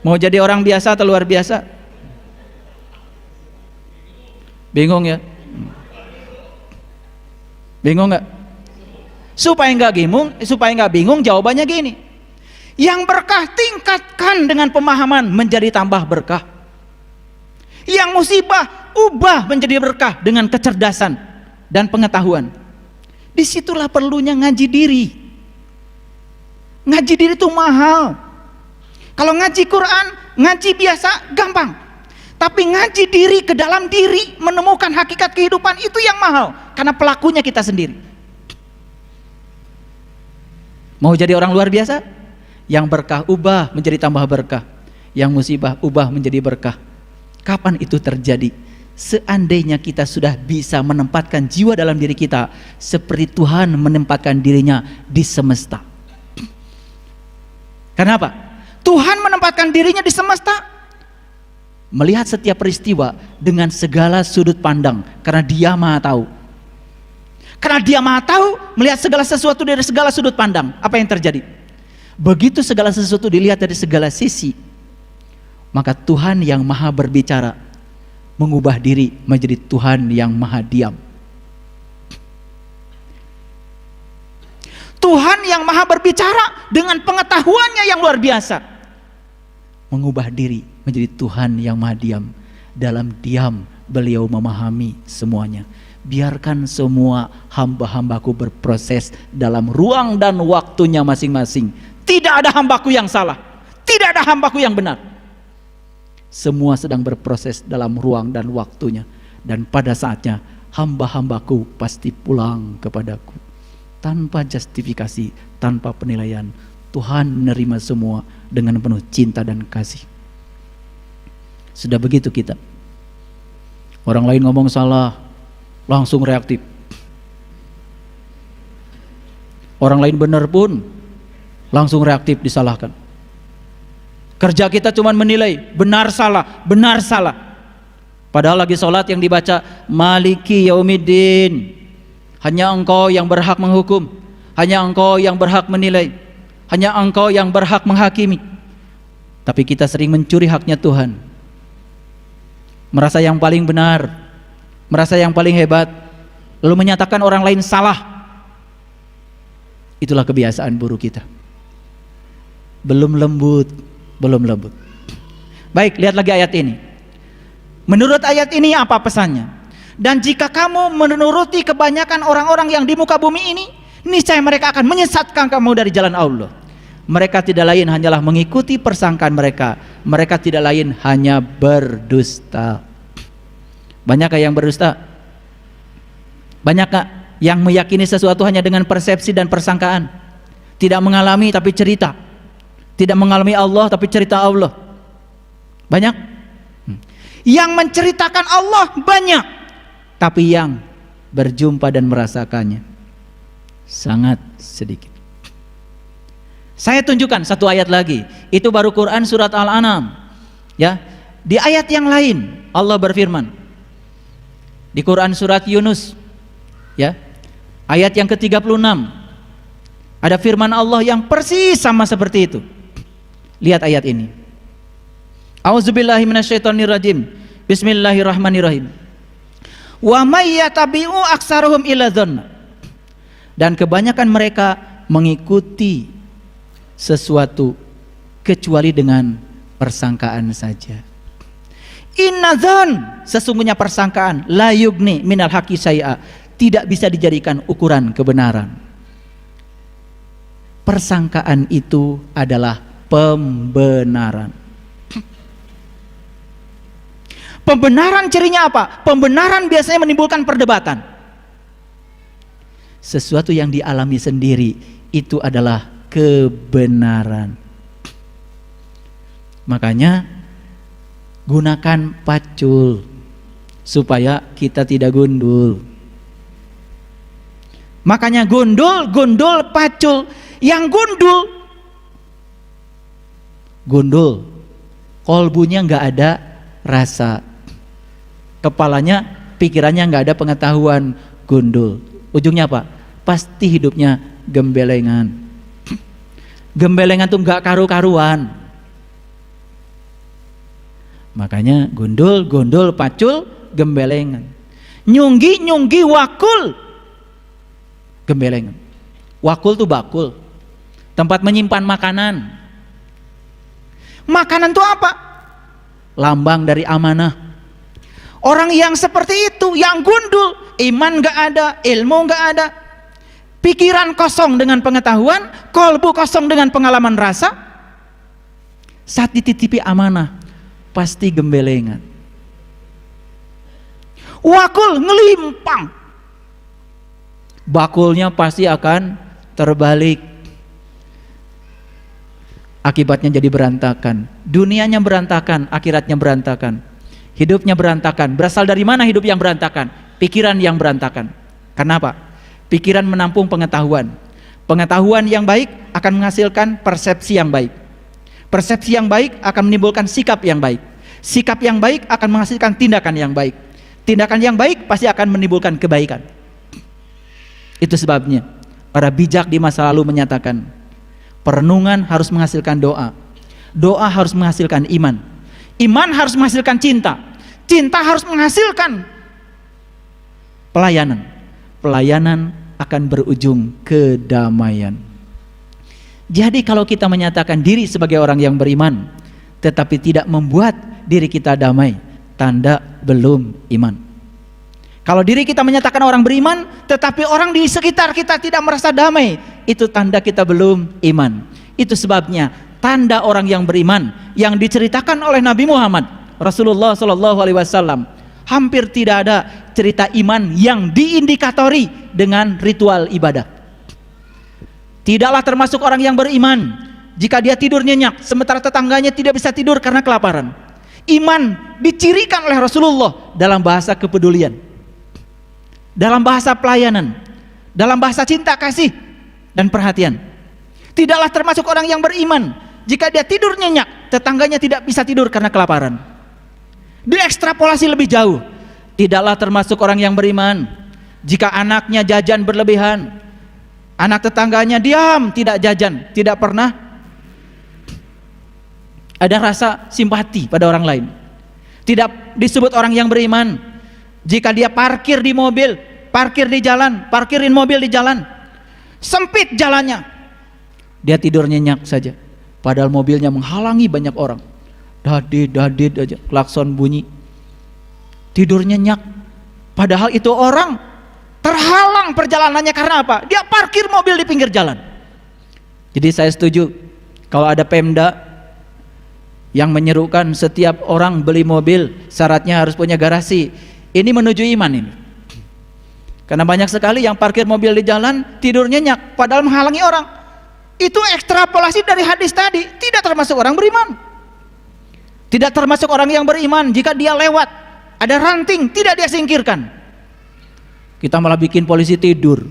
Mau jadi orang biasa atau luar biasa? Bingung ya? Bingung nggak? Supaya nggak bingung, jawabannya gini: yang berkah tingkatkan dengan pemahaman menjadi tambah berkah. Yang musibah ubah menjadi berkah dengan kecerdasan dan pengetahuan. Disitulah perlunya ngaji diri. Ngaji diri itu mahal. Kalau ngaji Quran, ngaji biasa gampang. Tapi ngaji diri ke dalam diri, menemukan hakikat kehidupan, itu yang mahal, karena pelakunya kita sendiri. Mau jadi orang luar biasa? Yang berkah ubah menjadi tambah berkah, yang musibah ubah menjadi berkah. Kapan itu terjadi? Seandainya kita sudah bisa menempatkan jiwa dalam diri kita seperti Tuhan menempatkan dirinya di semesta. Kenapa? Tuhan menempatkan dirinya di semesta, melihat setiap peristiwa dengan segala sudut pandang, karena Dia Maha Tahu. Karena Dia Maha Tahu, melihat segala sesuatu dari segala sudut pandang. Apa yang terjadi? Begitu segala sesuatu dilihat dari segala sisi, maka Tuhan yang Maha berbicara mengubah diri menjadi Tuhan yang Maha diam. Tuhan yang Maha berbicara dengan pengetahuannya yang luar biasa mengubah diri menjadi Tuhan yang Maha diam. Dalam diam beliau memahami semuanya. Biarkan semua hamba-hambaku berproses dalam ruang dan waktunya masing-masing. Tidak ada hambaku yang salah, tidak ada hambaku yang benar. Semua sedang berproses dalam ruang dan waktunya, dan pada saatnya hamba-hambaku pasti pulang kepadaku. Tanpa justifikasi, tanpa penilaian, Tuhan menerima semua dengan penuh cinta dan kasih. Sudah begitu kita. Orang lain ngomong salah, langsung reaktif. Orang lain benar pun langsung reaktif disalahkan. Kerja kita cuma menilai benar salah, benar salah. Padahal lagi sholat yang dibaca Maliki Yaumiddin, hanya Engkau yang berhak menghukum, hanya Engkau yang berhak menilai, hanya Engkau yang berhak menghakimi. Tapi kita sering mencuri haknya Tuhan, merasa yang paling benar, merasa yang paling hebat, lalu menyatakan orang lain salah. Itulah kebiasaan buruk kita. Belum lembut. Baik, lihat lagi ayat ini. Menurut ayat ini apa pesannya? Dan jika kamu menuruti kebanyakan orang-orang yang di muka bumi ini, niscaya mereka akan menyesatkan kamu dari jalan Allah. Mereka tidak lain hanyalah mengikuti persangkaan mereka. Mereka tidak lain hanya berdusta. Banyakkah yang berdusta? Banyakkah yang meyakini sesuatu hanya dengan persepsi dan persangkaan? Tidak mengalami tapi cerita. Tidak mengalami Allah tapi cerita Allah. Banyak? Yang menceritakan Allah banyak, tapi yang berjumpa dan merasakannya sangat sedikit. Saya tunjukkan satu ayat lagi. Itu baru Quran surat Al-An'am. Ya, di ayat yang lain Allah berfirman. Di Quran surat Yunus, ya, ayat yang ke-36. Ada firman Allah yang persis sama seperti itu. Lihat ayat ini. A'udzubillahi minasyaitonirrajim. Bismillahirrahmanirrahim. Wa may yatabi'u aksaruhum illa dzanna. Dan kebanyakan mereka mengikuti sesuatu kecuali dengan persangkaan saja. Inna dzan, sesungguhnya persangkaan, la yugni minal haqqi syai'a, tidak bisa dijadikan ukuran kebenaran. Persangkaan itu adalah pembenaran. Pembenaran cirinya apa? Pembenaran biasanya menimbulkan perdebatan. Sesuatu yang dialami sendiri itu adalah kebenaran. Makanya gunakan pacul supaya kita tidak gundul. Makanya gundul, pacul. Yang gundul, kolbunya nggak ada rasa, kepalanya, pikirannya nggak ada pengetahuan, gundul. Ujungnya apa? Pasti hidupnya gembelengan. Gembelengan tuh nggak karu-karuan. Makanya gundul, pacul, gembelengan. Nyunggi, wakul, gembelengan. Wakul tuh bakul, tempat menyimpan makanan. Makanan itu apa? Lambang dari amanah. Orang yang seperti itu, yang gundul, iman gak ada, ilmu gak ada, pikiran kosong dengan pengetahuan, kolbu kosong dengan pengalaman rasa, saat dititipi amanah pasti gembelengan. Wakul ngelimpang, bakulnya pasti akan terbalik. Akibatnya jadi berantakan. Dunianya berantakan, akhiratnya berantakan. Hidupnya berantakan. Berasal dari mana hidup yang berantakan? Pikiran yang berantakan. Kenapa? Pikiran menampung pengetahuan. Pengetahuan yang baik akan menghasilkan persepsi yang baik. Persepsi yang baik akan menimbulkan sikap yang baik. Sikap yang baik akan menghasilkan tindakan yang baik. Tindakan yang baik pasti akan menimbulkan kebaikan. Itu sebabnya para bijak di masa lalu menyatakan, perenungan harus menghasilkan doa. Doa harus menghasilkan iman. Iman harus menghasilkan cinta. Cinta harus menghasilkan pelayanan. Pelayanan akan berujung kedamaian. Jadi kalau kita menyatakan diri sebagai orang yang beriman, tetapi tidak membuat diri kita damai, tanda belum iman. Kalau diri kita menyatakan orang beriman, tetapi orang di sekitar kita tidak merasa damai, itu tanda kita belum iman. Itu sebabnya tanda orang yang beriman yang diceritakan oleh Nabi Muhammad Rasulullah SAW, hampir tidak ada cerita iman yang diindikatori dengan ritual ibadah. Tidaklah termasuk orang yang beriman jika dia tidur nyenyak sementara tetangganya tidak bisa tidur karena kelaparan. Iman dicirikan oleh Rasulullah dalam bahasa kepedulian, dalam bahasa pelayanan, dalam bahasa cinta kasih. Dan perhatian, tidaklah termasuk orang yang beriman jika dia tidur nyenyak, tetangganya tidak bisa tidur karena kelaparan. Diekstrapolasi lebih jauh, tidaklah termasuk orang yang beriman jika anaknya jajan berlebihan, anak tetangganya diam tidak jajan, tidak pernah ada rasa simpati pada orang lain. Tidak disebut orang yang beriman jika dia parkir di mobil, parkir di jalan, parkirin mobil di jalan, sempit jalannya, dia tidur nyenyak saja, padahal mobilnya menghalangi banyak orang. Dadit aja, klakson bunyi, tidur nyenyak, padahal itu orang terhalang perjalanannya karena apa? Dia parkir mobil di pinggir jalan. Jadi saya setuju kalau ada Pemda yang menyerukan setiap orang beli mobil syaratnya harus punya garasi. Ini menuju iman ini. Karena banyak sekali yang parkir mobil di jalan tidur nyenyak padahal menghalangi orang. Itu ekstrapolasi dari hadis tadi, tidak termasuk orang beriman. Tidak termasuk orang yang beriman jika dia lewat ada ranting tidak dia singkirkan. Kita malah bikin polisi tidur.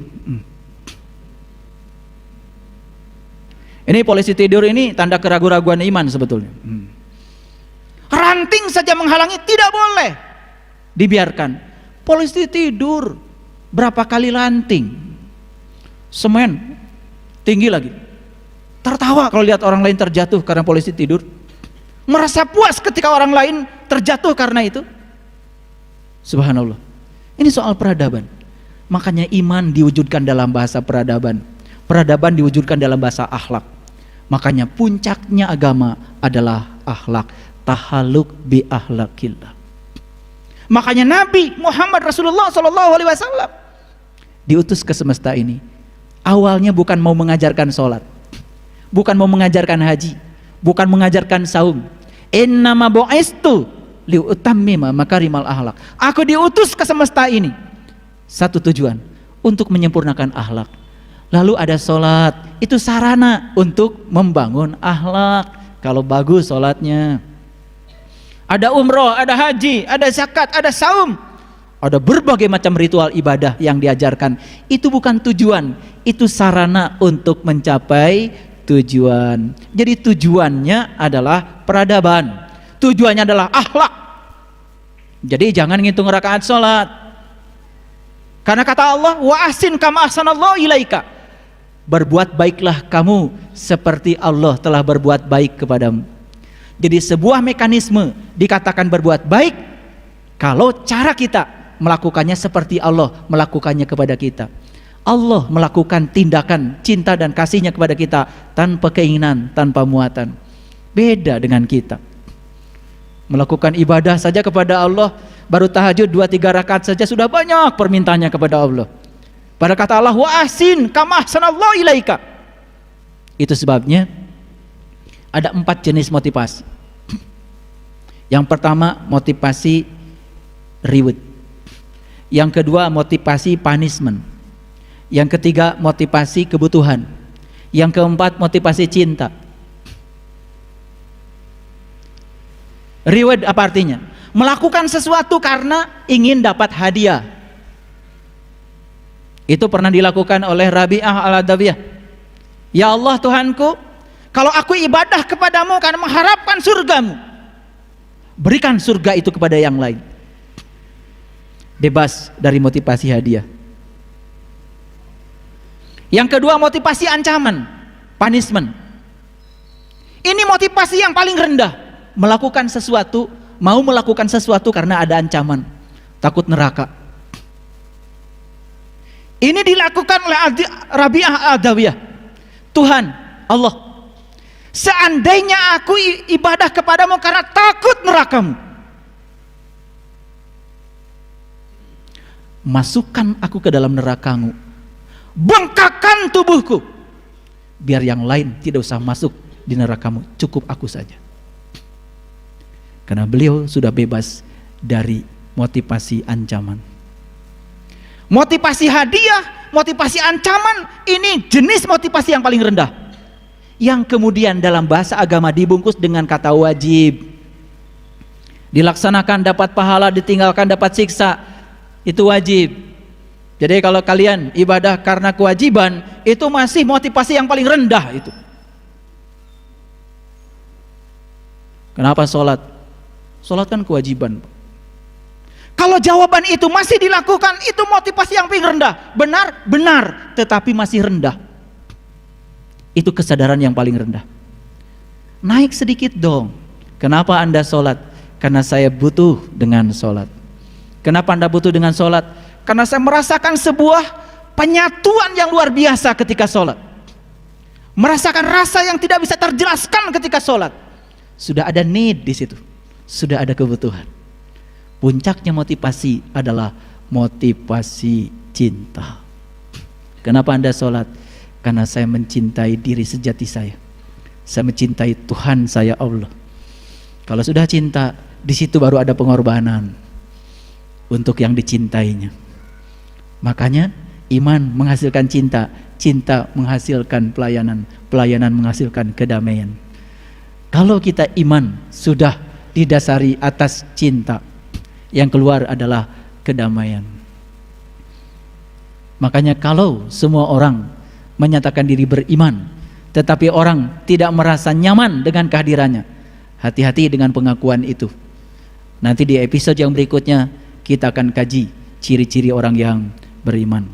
Ini polisi tidur ini tanda keraguan-raguan iman sebetulnya. Ranting saja menghalangi tidak boleh dibiarkan. Polisi tidur, berapa kali ranting, semen tinggi lagi, tertawa kalau lihat orang lain terjatuh karena polisi tidur, merasa puas ketika orang lain terjatuh karena itu. Subhanallah, ini soal peradaban. Makanya iman diwujudkan dalam bahasa peradaban, peradaban diwujudkan dalam bahasa akhlak. Makanya puncaknya agama adalah akhlak, tahaluk bi akhlakillah. Makanya Nabi Muhammad Rasulullah SAW diutus ke semesta ini. Awalnya bukan mau mengajarkan sholat, bukan mau mengajarkan haji, bukan mengajarkan saum. Innama bu'istu liutammima makarimal akhlak. Aku diutus ke semesta ini satu tujuan, untuk menyempurnakan akhlak. Lalu ada sholat, itu sarana untuk membangun akhlak. Kalau bagus sholatnya, ada umroh, ada haji, ada zakat, ada saum, ada berbagai macam ritual ibadah yang diajarkan. Itu bukan tujuan, itu sarana untuk mencapai tujuan. Jadi tujuannya adalah peradaban, tujuannya adalah akhlak. Jadi jangan ngitung rakaat sholat, karena kata Allah, wa ahsin kama ahsanallahu ilaika. Berbuat baiklah kamu seperti Allah telah berbuat baik kepadamu. Jadi sebuah mekanisme dikatakan berbuat baik kalau cara kita melakukannya seperti Allah melakukannya kepada kita. Allah melakukan tindakan cinta dan kasihnya kepada kita tanpa keinginan, tanpa muatan. Beda dengan kita. Melakukan ibadah saja kepada Allah, baru tahajud 2-3 rakaat saja sudah banyak permintaannya kepada Allah. Pada kata Allah, wa ahsin kama ahsanallahu ilaika. Itu sebabnya ada 4 jenis motivasi. Yang pertama motivasi reward. Yang kedua motivasi punishment. Yang ketiga motivasi kebutuhan. Yang keempat motivasi cinta. Reward apa artinya? Melakukan sesuatu karena ingin dapat hadiah. Itu pernah dilakukan oleh Rabi'ah al-Adawiyah. Ya Allah Tuhanku, kalau aku ibadah kepadamu karena mengharapkan surgamu, berikan surga itu kepada yang lain. Bebas dari motivasi hadiah. Yang kedua motivasi ancaman, punishment. Ini motivasi yang paling rendah. Melakukan sesuatu, mau melakukan sesuatu karena ada ancaman, takut neraka. Ini dilakukan oleh Rabi'ah al-Adawiyah. Tuhan Allah, seandainya aku ibadah kepadamu karena takut nerakamu, masukkan aku ke dalam nerakamu, bengkakkan tubuhku, biar yang lain tidak usah masuk di nerakamu, cukup aku saja. Karena beliau sudah bebas dari motivasi ancaman. Motivasi hadiah, motivasi ancaman, ini jenis motivasi yang paling rendah, yang kemudian dalam bahasa agama dibungkus dengan kata wajib. Dilaksanakan dapat pahala, ditinggalkan dapat siksa. Itu wajib. Jadi kalau kalian ibadah karena kewajiban, itu masih motivasi yang paling rendah itu. Kenapa sholat? Sholat kan kewajiban. Kalau jawaban itu masih dilakukan, itu motivasi yang paling rendah. Benar, benar, tetapi masih rendah. Itu kesadaran yang paling rendah. Naik sedikit dong. Kenapa Anda sholat? Karena saya butuh dengan sholat. Kenapa Anda butuh dengan sholat? Karena saya merasakan sebuah penyatuan yang luar biasa ketika sholat. Merasakan rasa yang tidak bisa terjelaskan ketika sholat. Sudah ada need di situ. Sudah ada kebutuhan. Puncaknya motivasi adalah motivasi cinta. Kenapa Anda sholat? Karena saya mencintai diri sejati saya. Saya mencintai Tuhan saya, Allah. Kalau sudah cinta, di situ baru ada pengorbanan untuk yang dicintainya. Makanya iman menghasilkan cinta, cinta menghasilkan pelayanan, pelayanan menghasilkan kedamaian. Kalau kita iman sudah didasari atas cinta, yang keluar adalah kedamaian. Makanya kalau semua orang menyatakan diri beriman, tetapi orang tidak merasa nyaman dengan kehadirannya, hati-hati dengan pengakuan itu. Nanti di episode yang berikutnya kita akan kaji ciri-ciri orang yang beriman.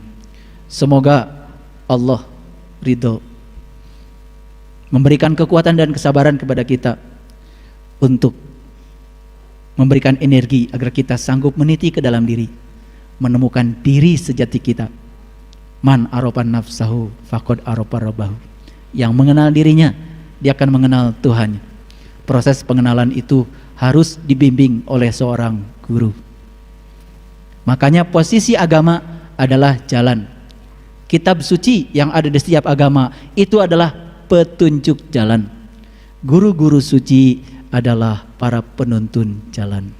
Semoga Allah ridho, memberikan kekuatan dan kesabaran kepada kita untuk memberikan energi agar kita sanggup meniti ke dalam diri, menemukan diri sejati kita. Man arafan nafsahu faqad arafa rabbahu. Yang mengenal dirinya, dia akan mengenal Tuhan. Proses pengenalan itu harus dibimbing oleh seorang guru. Makanya posisi agama adalah jalan. Kitab suci yang ada di setiap agama itu adalah petunjuk jalan. Guru-guru suci adalah para penuntun jalan.